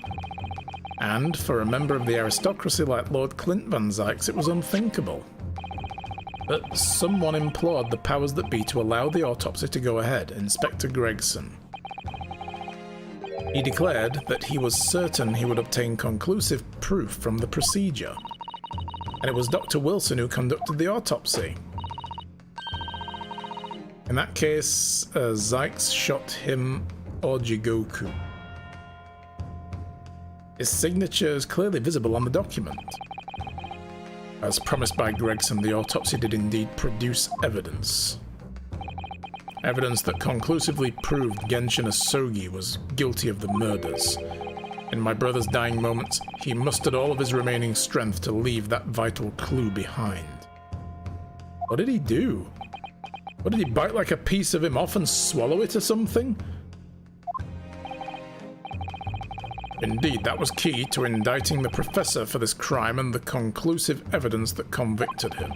And for a member of the aristocracy like Lord Clint Van Zykes, it was unthinkable. But someone implored the powers that be to allow the autopsy to go ahead, Inspector Gregson. He declared that he was certain he would obtain conclusive proof from the procedure. And it was Dr. Wilson who conducted the autopsy. In that case, Zykes shot him Ojigoku. His signature is clearly visible on the document. As promised by Gregson, the autopsy did indeed produce evidence. Evidence that conclusively proved Genshin Asogi was guilty of the murders. In my brother's dying moments, he mustered all of his remaining strength to leave that vital clue behind. What did he do? What, did he bite like a piece of him off and swallow it or something? Indeed, that was key to indicting the Professor for this crime and the conclusive evidence that convicted him.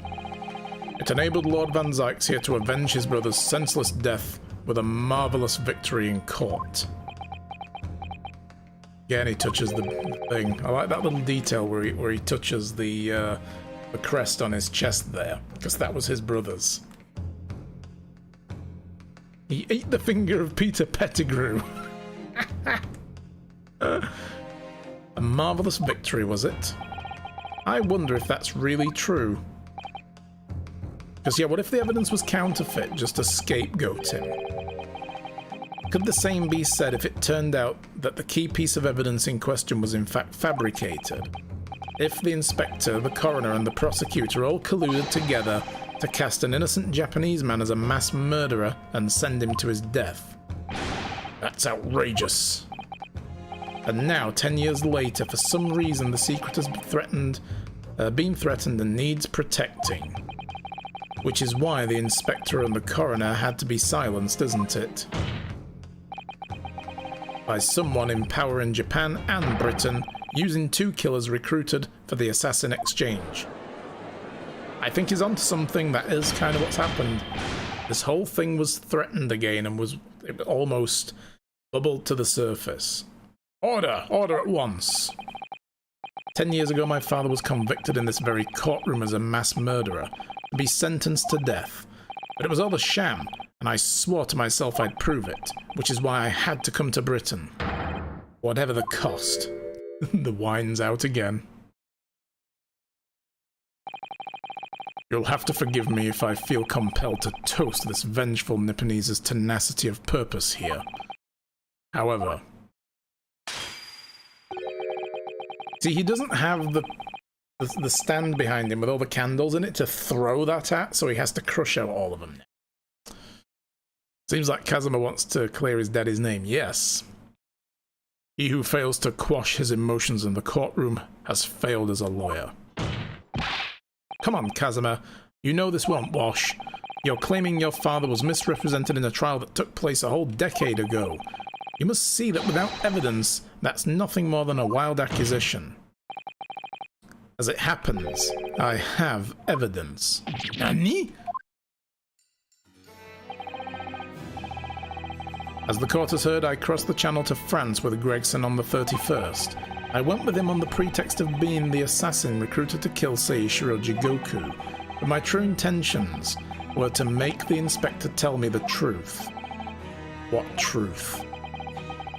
It enabled Lord Van Zykes here to avenge his brother's senseless death with a marvelous victory in court. Again, he touches the thing. I like that little detail where he touches the crest on his chest there, because that was his brother's. He ate the finger of Peter Pettigrew. A marvelous victory, was it? I wonder if that's really true. Because, yeah, what if the evidence was counterfeit just to scapegoat him? Could the same be said if it turned out that the key piece of evidence in question was in fact fabricated? If the inspector, the coroner, and the prosecutor all colluded together to cast an innocent Japanese man as a mass murderer and send him to his death? That's outrageous. And now, 10 years later, for some reason, the secret has been threatened and needs protecting. Which is why the inspector and the coroner had to be silenced, isn't it? By someone in power in Japan and Britain, using 2 killers recruited for the assassin exchange. I think he's onto something. That is kind of what's happened. This whole thing was threatened again and it almost bubbled to the surface. Order! Order at once! 10 years ago, my father was convicted in this very courtroom as a mass murderer, to be sentenced to death. But it was all a sham, and I swore to myself I'd prove it, which is why I had to come to Britain. Whatever the cost. The wine's out again. You'll have to forgive me if I feel compelled to toast this vengeful Nipponese's tenacity of purpose here. However... See, he doesn't have the stand behind him with all the candles in it to throw that at, so he has to crush out all of them. Seems like Kazuma wants to clear his daddy's name. Yes. He who fails to quash his emotions in the courtroom has failed as a lawyer. Come on, Kazuma. You know this won't wash. You're claiming your father was misrepresented in a trial that took place a whole decade ago. You must see that without evidence, that's nothing more than a wild accusation. As it happens, I have evidence. Nani? As the court has heard, I crossed the channel to France with Gregson on the 31st. I went with him on the pretext of being the assassin recruited to kill Seishiro Jigoku, but my true intentions were to make the inspector tell me the truth. What truth?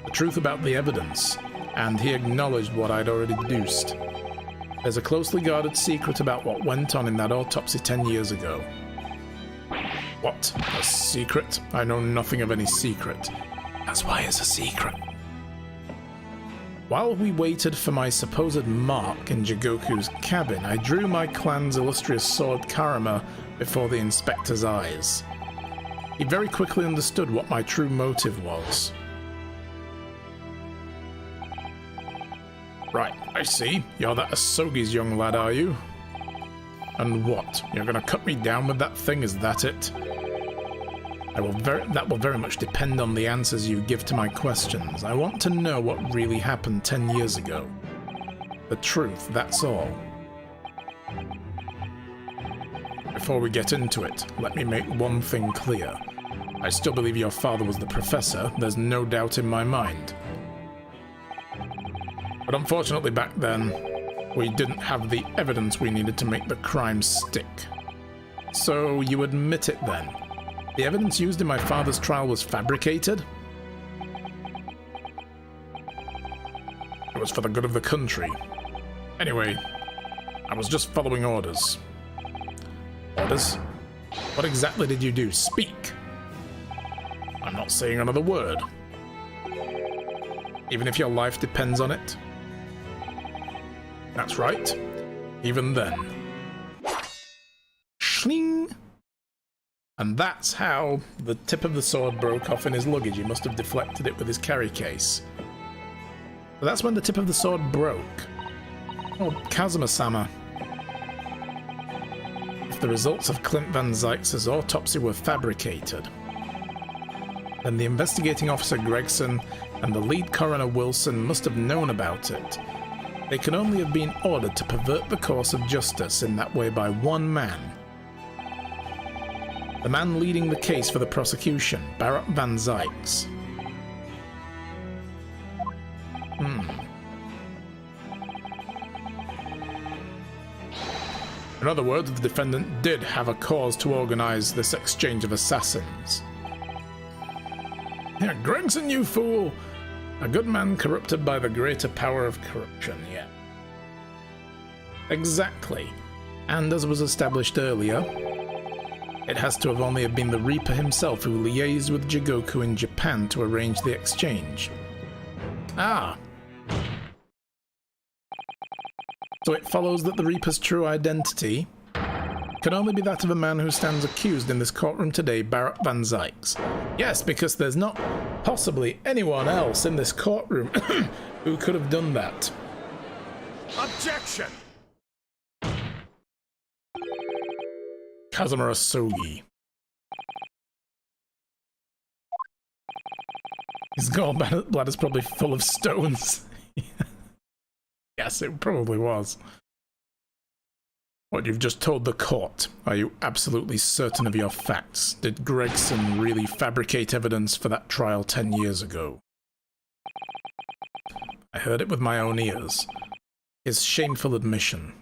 The truth about the evidence, and he acknowledged what I'd already deduced. There's a closely guarded secret about what went on in that autopsy 10 years ago. What? A secret? I know nothing of any secret. That's why it's a secret. While we waited for my supposed mark in Jigoku's cabin, I drew my clan's illustrious sword Karama before the inspector's eyes. He very quickly understood what my true motive was. Right, I see. You're that Asogi's young lad, are you? And what? You're gonna cut me down with that thing, is that it? That will very much depend on the answers you give to my questions. I want to know what really happened 10 years ago. The truth, that's all. Before we get into it, let me make one thing clear. I still believe your father was the professor, there's no doubt in my mind. But unfortunately back then, we didn't have the evidence we needed to make the crime stick. So you admit it then? The evidence used in my father's trial was fabricated? It was for the good of the country. Anyway, I was just following orders. Orders? What exactly did you do? Speak! I'm not saying another word. Even if your life depends on it? That's right. Even then. Schling! And that's how the tip of the sword broke off in his luggage. He must have deflected it with his carry case. But that's when the tip of the sword broke. Oh, Kazuma-sama. If the results of Clint Van Zyk's autopsy were fabricated, then the investigating officer Gregson and the lead coroner Wilson must have known about it. They can only have been ordered to pervert the course of justice in that way by one man. The man leading the case for the prosecution, Barrett Van Zykes. In other words, the defendant did have a cause to organize this exchange of assassins. Yeah, Gregson, you fool! A good man corrupted by the greater power of corruption, yeah. Exactly. And as was established earlier, it has to have only been the Reaper himself who liaised with Jigoku in Japan to arrange the exchange. Ah. So it follows that the Reaper's true identity can only be that of a man who stands accused in this courtroom today, Barrett Van Zykes. Yes, because there's not possibly anyone else in this courtroom who could have done that. Objection! Kazuma Asogi. His gallbladder's probably full of stones. Yes, it probably was. What you've just told the court, are you absolutely certain of your facts? Did Gregson really fabricate evidence for that trial 10 years ago? I heard it with my own ears. His shameful admission.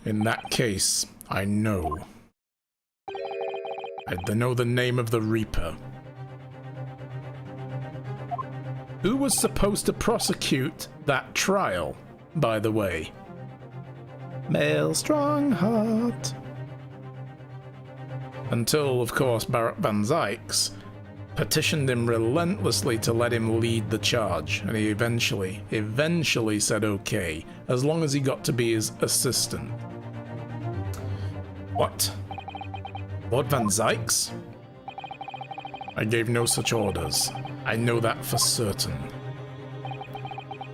In that case, I know. I know the name of the Reaper. Who was supposed to prosecute that trial, by the way? Male Strongheart. Until, of course, Barrett Van Zykes petitioned him relentlessly to let him lead the charge, and he eventually said okay, as long as he got to be his assistant. What? Lord Van Zykes? I gave no such orders. I know that for certain.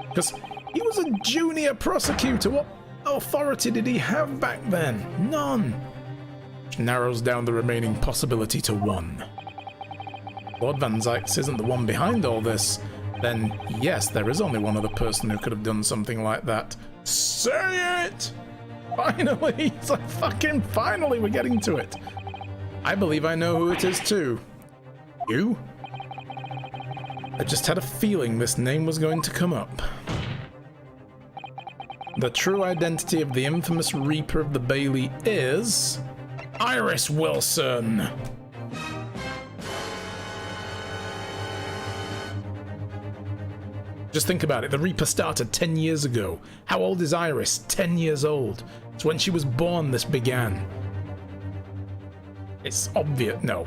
Because he was a junior prosecutor. What authority did he have back then? None. Which narrows down the remaining possibility to one. Lord Van Zykes isn't the one behind all this, then yes, there is only one other person who could have done something like that. Say it! Finally! It's like, fucking finally, we're getting to it. I believe I know who it is too. You? I just had a feeling this name was going to come up. The true identity of the infamous Reaper of the Bailey is... Iris Wilson! Just think about it, the Reaper started 10 years ago. How old is Iris? 10 years old. It's when she was born this began. It's obvious. No.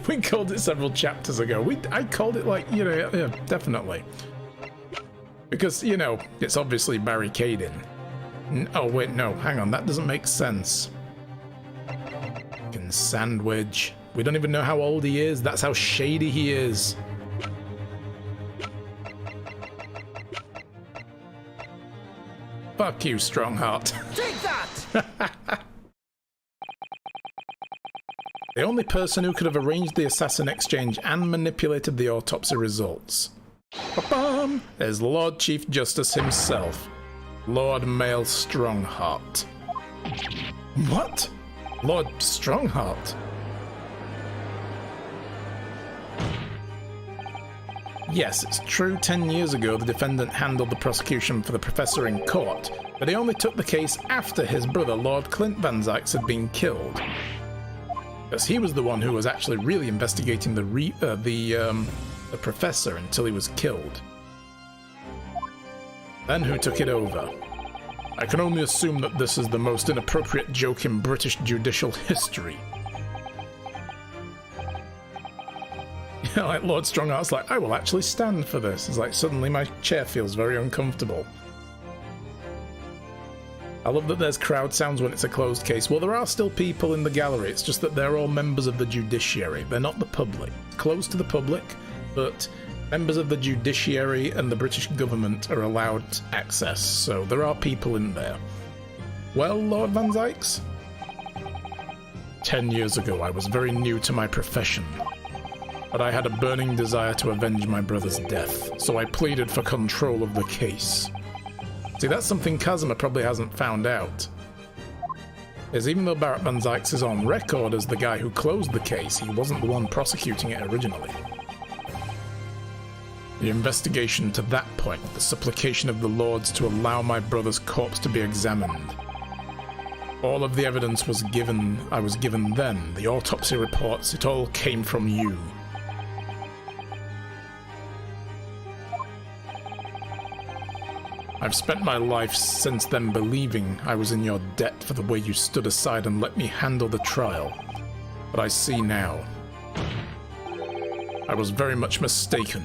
We called it several chapters ago. I called it like, you know, yeah, definitely. Because, you know, it's obviously Barry Caden. Oh, wait, no, hang on, that doesn't make sense. Fucking sandwich. We don't even know how old he is. That's how shady he is. Fuck you, Strongheart. Take that! The only person who could have arranged the assassin exchange and manipulated the autopsy results ba-bum, is Lord Chief Justice himself, Lord Male Strongheart. What? Lord Strongheart? Yes, it's true 10 years ago the defendant handled the prosecution for the professor in court, but he only took the case after his brother Lord Clint Van Zykes had been killed. Because he was the one who was actually really investigating the professor until he was killed. Then who took it over? I can only assume that this is the most inappropriate joke in British judicial history. You know, like Lord Strongheart's like, I will actually stand for this. It's like suddenly my chair feels very uncomfortable. I love that there's crowd sounds when it's a closed case. Well, there are still people in the gallery, it's just that they're all members of the judiciary. They're not the public. It's closed to the public, but members of the judiciary and the British government are allowed access, so there are people in there. Well, Lord Van Zykes? 10 years ago, I was very new to my profession, but I had a burning desire to avenge my brother's death, so I pleaded for control of the case. See, that's something Kazuma probably hasn't found out. Is even though Barrett Van Zykes is on record as the guy who closed the case, he wasn't the one prosecuting it originally. The investigation to that point, the supplication of the Lords to allow my brother's corpse to be examined. All of the evidence I was given then, the autopsy reports, it all came from you. I've spent my life since then believing I was in your debt for the way you stood aside and let me handle the trial. But I see now. I was very much mistaken.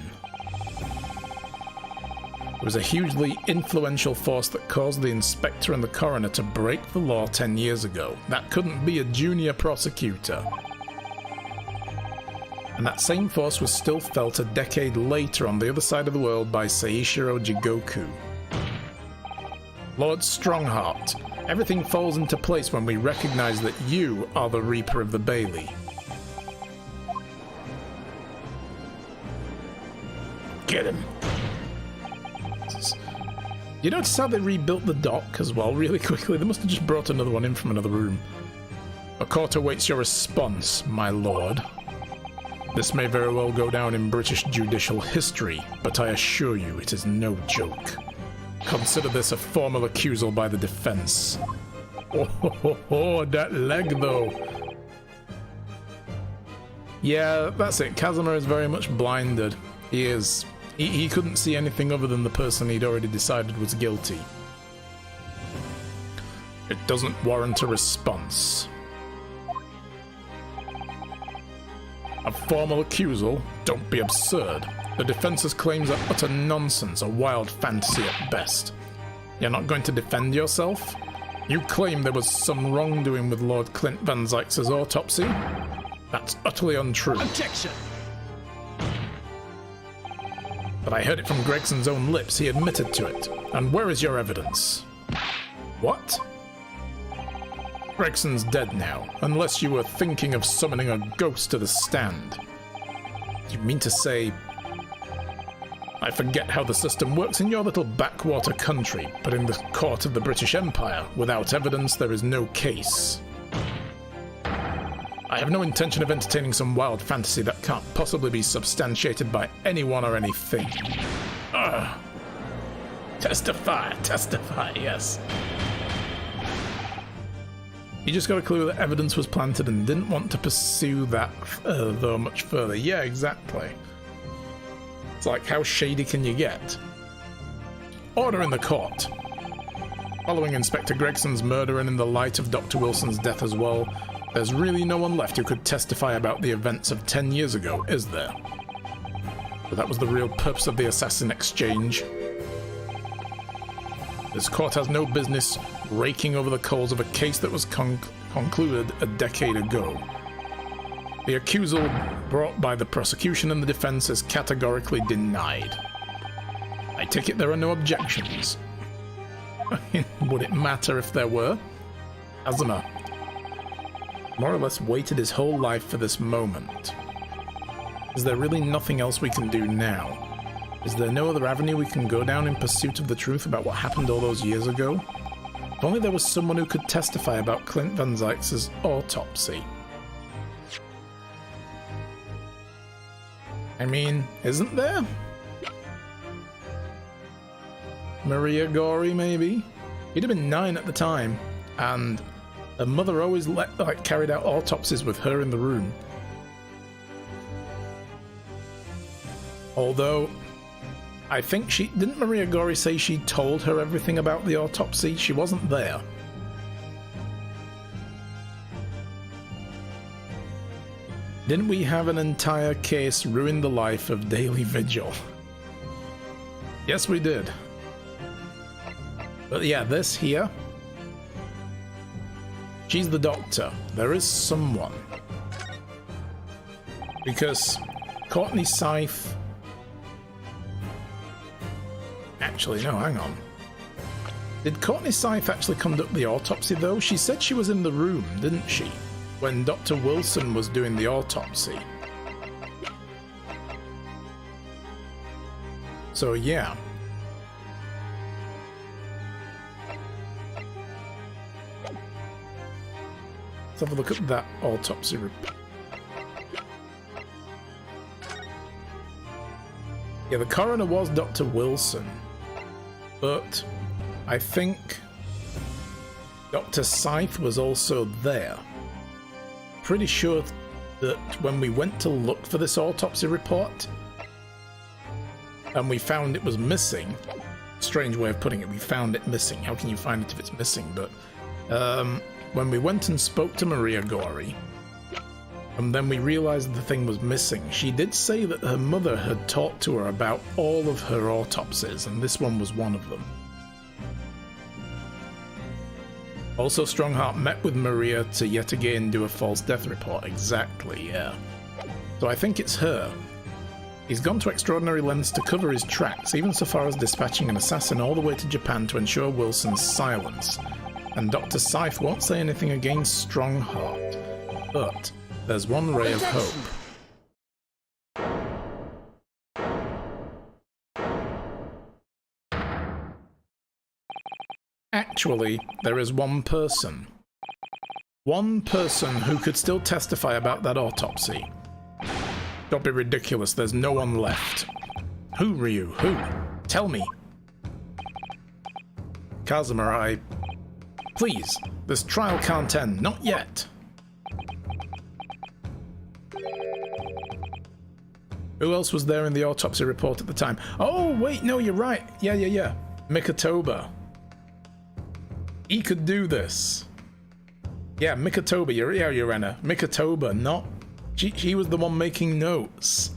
It was a hugely influential force that caused the inspector and the coroner to break the law 10 years ago. That couldn't be a junior prosecutor. And that same force was still felt a decade later on the other side of the world by Seishiro Jigoku. Lord Strongheart, everything falls into place when we recognize that you are the Reaper of the Bailey. Get him. You notice how they rebuilt the dock as well really quickly? They must have just brought another one in from another room. The court awaits your response, my lord. This may very well go down in British judicial history, but I assure you it is no joke. Consider this a formal accusal by the defense. Oh, that leg though. Yeah, that's it. Casimir is very much blinded. He is. He couldn't see anything other than the person he'd already decided was guilty. It doesn't warrant a response. A formal accusal? Don't be absurd. The defense's claims are utter nonsense, a wild fantasy at best. You're not going to defend yourself? You claim there was some wrongdoing with Lord Clint Van Zykes' autopsy? That's utterly untrue. Objection! But I heard it from Gregson's own lips. He admitted to it. And where is your evidence? What? Gregson's dead now, unless you were thinking of summoning a ghost to the stand. You mean to say... I forget how the system works in your little backwater country, but in the court of the British Empire, without evidence there is no case. I have no intention of entertaining some wild fantasy that can't possibly be substantiated by anyone or anything. Ugh. Testify, yes. You just got a clue that evidence was planted and didn't want to pursue that though much further. Yeah, exactly. It's like, how shady can you get? Order in the court. Following Inspector Gregson's murder and in the light of Dr. Wilson's death as well, there's really no one left who could testify about the events of 10 years ago, is there? But that was the real purpose of the assassin exchange. This court has no business raking over the coals of a case that was concluded a decade ago. The accusal brought by the prosecution and the defense is categorically denied. I take it there are no objections. Would it matter if there were? Casimir more or less waited his whole life for this moment. Is there really nothing else we can do now? Is there no other avenue we can go down in pursuit of the truth about what happened all those years ago? If only there was someone who could testify about Clint Van Zykes' autopsy. I mean, isn't there? Maria Gorey, maybe? He'd have been 9 at the time, and her mother always carried out autopsies with her in the room. Although, I think didn't Maria Gorey say she told her everything about the autopsy? She wasn't there. Didn't we have an entire case ruin the life of Daily Vigil? Yes, we did. But yeah, this here. She's the doctor. There is someone. Because Courtney Scythe... Actually, no, hang on. Did Courtney Scythe actually conduct the autopsy, though? She said she was in the room, didn't she? When Dr. Wilson was doing the autopsy. So, yeah. Let's have a look at that autopsy report. Yeah, the coroner was Dr. Wilson, but I think Dr. Scythe was also there. Pretty sure that when we went to look for this autopsy report and we found it was missing, strange way of putting it, we found it missing. How can you find it if it's missing? But when we went and spoke to Maria Gorey, and then we realized the thing was missing, she did say that her mother had talked to her about all of her autopsies, and this one was one of them. Also, Strongheart met with Maria to yet again do a false death report. Exactly, yeah. So I think it's her. He's gone to extraordinary lengths to cover his tracks, even so far as dispatching an assassin all the way to Japan to ensure Wilson's silence. And Dr. Scythe won't say anything against Strongheart. But there's one ray of hope. Actually, there is one person. One person who could still testify about that autopsy. Don't be ridiculous, there's no one left. Who, Ryu? Who? Tell me. Kazuma, Please, this trial can't end. Not yet. Who else was there in the autopsy report at the time? Oh, wait, no, you're right. Yeah. Mikotoba. He could do this. Yeah, Mikotoba, Urena. Mikotoba, not... She was the one making notes.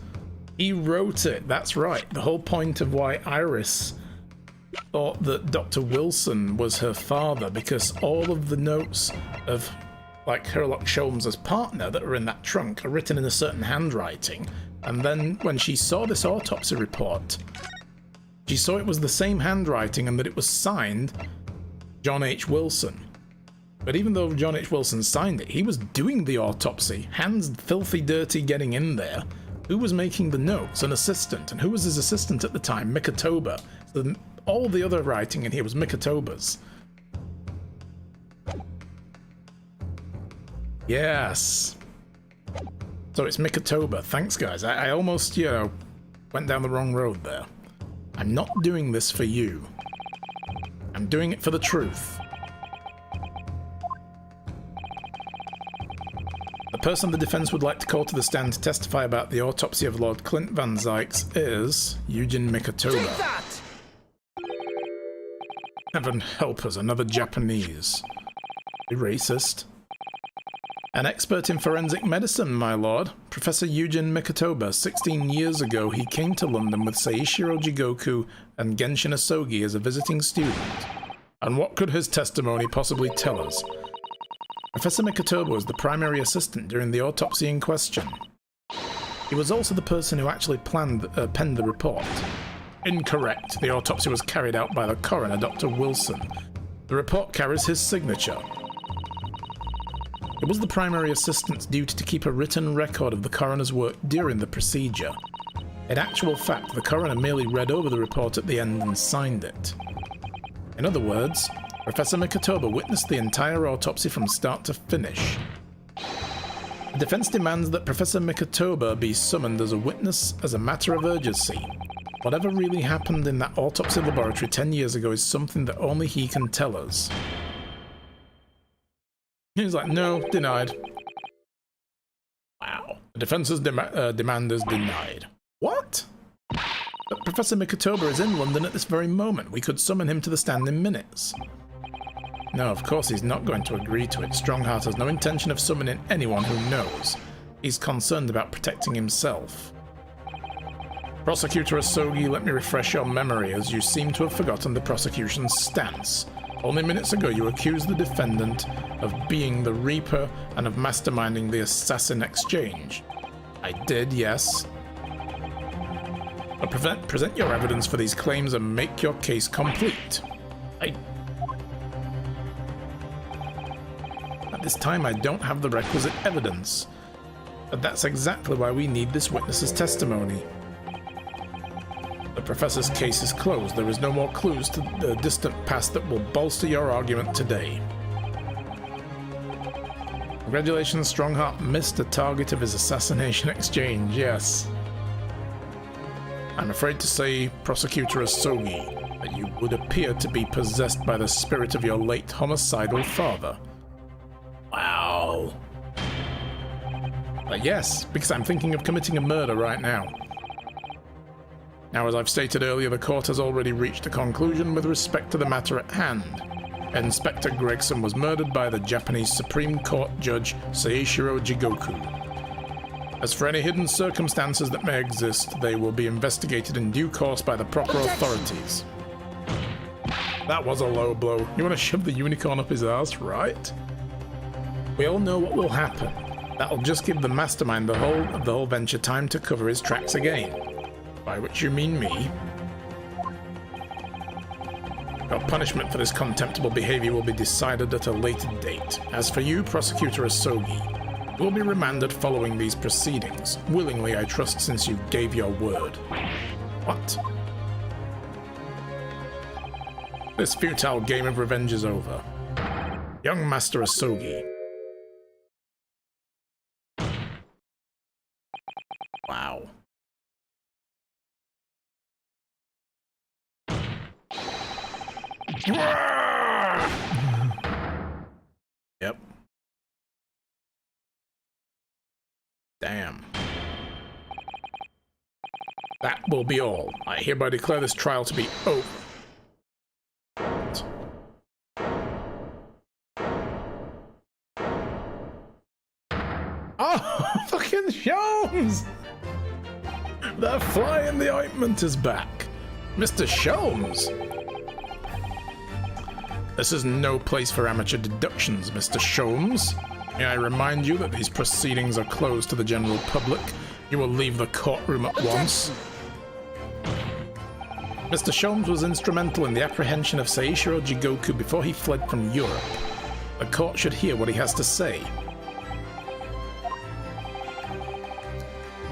He wrote it, that's right. The whole point of why Iris thought that Dr. Wilson was her father, because all of the notes of, like, Herlock Sholmes' partner that are in that trunk are written in a certain handwriting. And then when she saw this autopsy report, she saw it was the same handwriting and that it was signed John H. Wilson. But even though John H. Wilson signed it, he was doing the autopsy, hands filthy dirty getting in there. Who was making the notes? An assistant. And who was his assistant at the time? Mikotoba. So all the other writing in here was Mikotoba's. Yes. So it's Mikotoba. Thanks, guys. I almost, went down the wrong road there. I'm not doing this for you. I'm doing it for the truth. The person the defense would like to call to the stand to testify about the autopsy of Lord Clint Van Zykes is Eugen Mikotoba. Take that! Heaven help us, another Japanese. A racist. An expert in forensic medicine, my lord. Professor Eugen Mikotoba. 16 years ago, he came to London with Seishiro Jigoku and Genshin Asogi as a visiting student. And what could his testimony possibly tell us? Professor Mikotoba was the primary assistant during the autopsy in question. He was also the person who actually penned the report. Incorrect. The autopsy was carried out by the coroner, Dr. Wilson. The report carries his signature. It was the primary assistant's duty to keep a written record of the coroner's work during the procedure. In actual fact, the coroner merely read over the report at the end and signed it. In other words, Professor Mikotoba witnessed the entire autopsy from start to finish. The defense demands that Professor Mikotoba be summoned as a witness as a matter of urgency. Whatever really happened in that autopsy laboratory 10 years ago is something that only he can tell us. He's like, no, denied. Wow. The defense's demand is denied. What? But Professor Mikotoba is in London at this very moment. We could summon him to the stand in minutes. No, of course he's not going to agree to it. Strongheart has no intention of summoning anyone who knows. He's concerned about protecting himself. Prosecutor Asogi, let me refresh your memory, as you seem to have forgotten the prosecution's stance. Only minutes ago you accused the defendant of being the Reaper and of masterminding the assassin exchange. I did, yes. But present your evidence for these claims and make your case complete. At this time I don't have the requisite evidence. But that's exactly why we need this witness's testimony. The professor's case is closed. There is no more clues to the distant past that will bolster your argument today. Congratulations, Strongheart missed the target of his assassination exchange, yes. I'm afraid to say, Prosecutor Asogi, that you would appear to be possessed by the spirit of your late homicidal father. Wow. Yes, because I'm thinking of committing a murder right now. Now, as I've stated earlier, the court has already reached a conclusion with respect to the matter at hand. Inspector Gregson was murdered by the Japanese Supreme Court Judge Seishiro Jigoku. As for any hidden circumstances that may exist, they will be investigated in due course by the proper authorities. That was a low blow. You want to shove the unicorn up his ass, right? We all know what will happen. That'll just give the mastermind the whole of the whole venture time to cover his tracks again. By which you mean me. Your punishment for this contemptible behavior will be decided at a later date. As for you, Prosecutor Asogi, you will be remanded following these proceedings. Willingly, I trust, since you gave your word. What? This futile game of revenge is over. Young Master Asogi. Wow. Yep. Damn. That will be all. I hereby declare this trial to be over. Oh, fucking Sholmes! The fly in the ointment is back. Mr. Sholmes! This is no place for amateur deductions, Mr. Sholmes. May I remind you that these proceedings are closed to the general public. You will leave the courtroom at once. Mr. Sholmes was instrumental in the apprehension of Seishiro Jigoku before he fled from Europe. The court should hear what he has to say.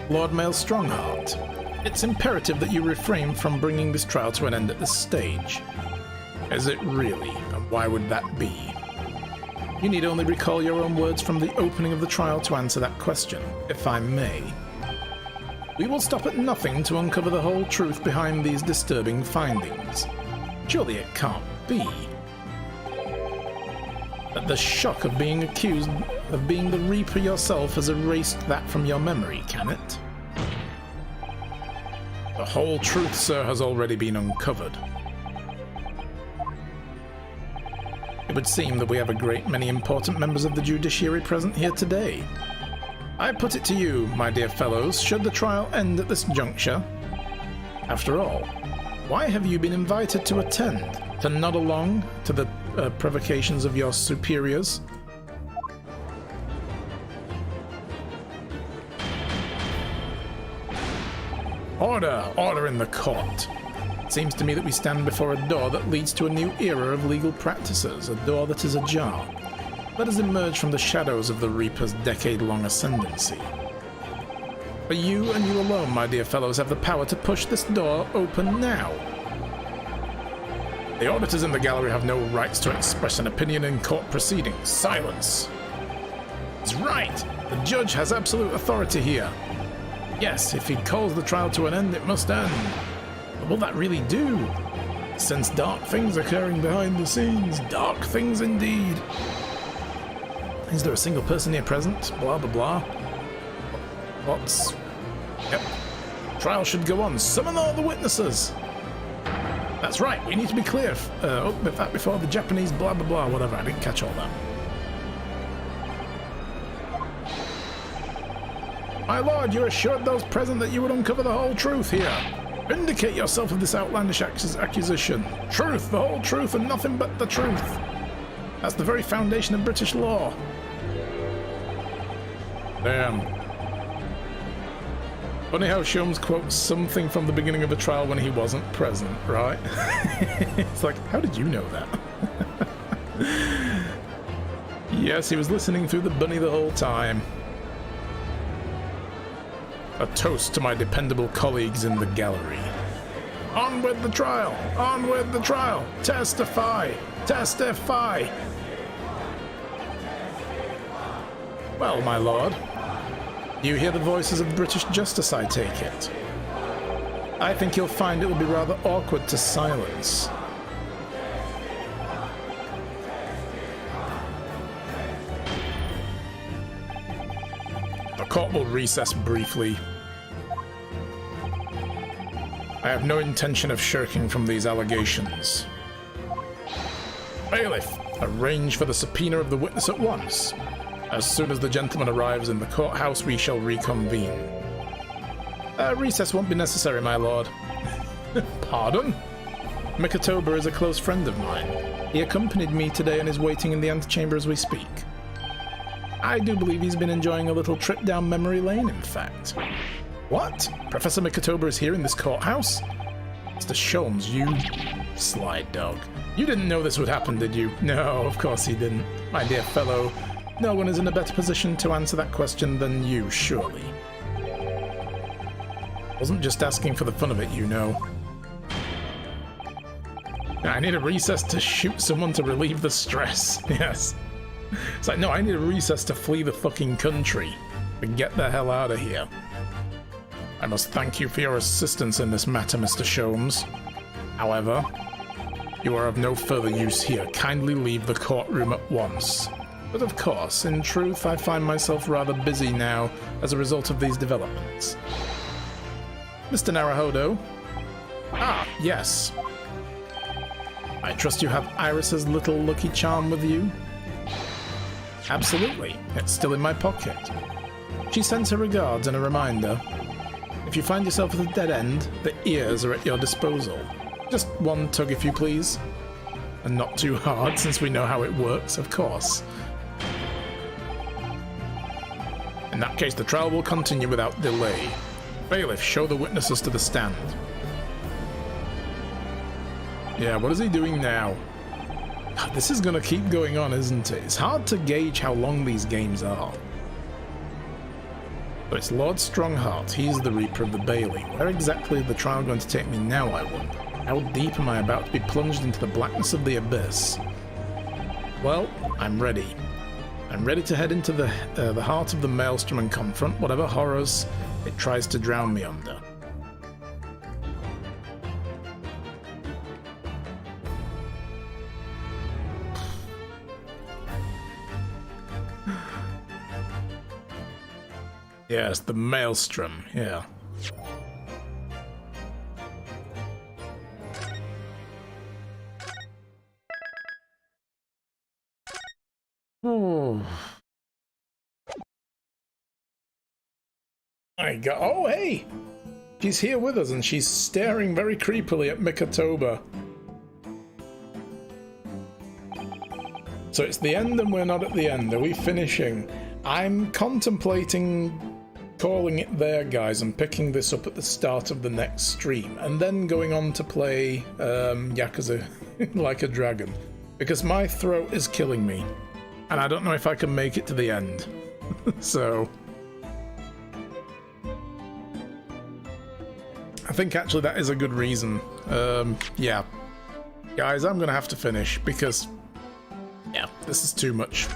Lord Mail Strongheart, it's imperative that you refrain from bringing this trial to an end at this stage. Is it really? And why would that be? You need only recall your own words from the opening of the trial to answer that question, if I may. We will stop at nothing to uncover the whole truth behind these disturbing findings. Surely it can't be that the shock of being accused of being the Reaper yourself has erased that from your memory, can it? The whole truth, sir, has already been uncovered. It would seem that we have a great many important members of the judiciary present here today. I put it to you, my dear fellows, should the trial end at this juncture? After all, why have you been invited to attend? To nod along to the provocations of your superiors? Order! Order in the court! It seems to me that we stand before a door that leads to a new era of legal practices, a door that is ajar. Let us emerge from the shadows of the Reaper's decade-long ascendancy. For you and you alone, my dear fellows, have the power to push this door open now. The auditors in the gallery have no rights to express an opinion in court proceedings. Silence! It's right! The judge has absolute authority here. Yes, if he calls the trial to an end, it must end. But will that really do? Since dark things occurring behind the scenes, dark things indeed. Is there a single person here present? Blah, blah, blah. What's... Yep. Trial should go on. Summon all the witnesses. That's right, we need to be clear. That before the Japanese blah, blah, blah, whatever. I didn't catch all that. My lord, you assured those present that you would uncover the whole truth here. Vindicate yourself of this outlandish accusation. Truth, the whole truth, and nothing but the truth. That's the very foundation of British law. Damn. Funny how Sholmes quotes something from the beginning of a trial when he wasn't present, right? It's like, how did you know that? Yes, he was listening through the bunny the whole time. A toast to my dependable colleagues in the gallery. On with the trial! On with the trial! Testify! Testify! Well, my lord, you hear the voices of British justice, I take it. I think you'll find it will be rather awkward to silence. The court will recess briefly. I have no intention of shirking from these allegations. Bailiff, arrange for the subpoena of the witness at once. As soon as the gentleman arrives in the courthouse, we shall reconvene. Recess won't be necessary, my lord. Pardon? Mikotoba is a close friend of mine. He accompanied me today and is waiting in the antechamber as we speak. I do believe he's been enjoying a little trip down memory lane, in fact. What? Professor Mikotoba is here in this courthouse? Mr. Sholmes, you sly dog. You didn't know this would happen, did you? No, of course he didn't. My dear fellow, no one is in a better position to answer that question than you, surely. Wasn't just asking for the fun of it, you know. I need a recess to shoot someone to relieve the stress. Yes. It's like, no, I need a recess to flee the fucking country. To get the hell out of here. I must thank you for your assistance in this matter, Mr. Sholmes. However, you are of no further use here. Kindly leave the courtroom at once. But of course, in truth, I find myself rather busy now as a result of these developments. Mr. Naruhodo? Ah, yes. I trust you have Iris's little lucky charm with you? Absolutely. It's still in my pocket. She sends her regards and a reminder. If you find yourself at a dead end, the ears are at your disposal. Just one tug if you please. And not too hard, since we know how it works, of course. In that case, the trial will continue without delay. Bailiff, show the witnesses to the stand. Yeah, what is he doing now? God, this is gonna keep going on, isn't it? It's hard to gauge how long these games are. But it's Lord Strongheart, he's the Reaper of the Bailey. Where exactly is the trial going to take me now, I wonder? How deep am I about to be plunged into the blackness of the abyss? Well, I'm ready. I'm ready to head into the heart of the Maelstrom and confront whatever horrors it tries to drown me under. Yes, the Maelstrom, yeah. Oh. My God. Oh, hey! She's here with us and she's staring very creepily at Mikotoba. So it's the end and we're not at the end. Are we finishing? I'm contemplating calling it there, guys, and picking this up at the start of the next stream, and then going on to play Yakuza Like a Dragon, because my throat is killing me, and I don't know if I can make it to the end. So I think actually that is a good reason. Yeah, guys, I'm gonna have to finish because, yeah, this is too much.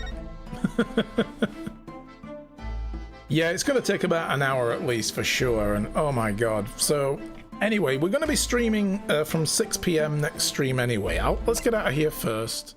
Yeah, it's going to take about an hour at least for sure, and oh my god. So anyway, we're going to be streaming from 6 PM next stream anyway. Let's get out of here first.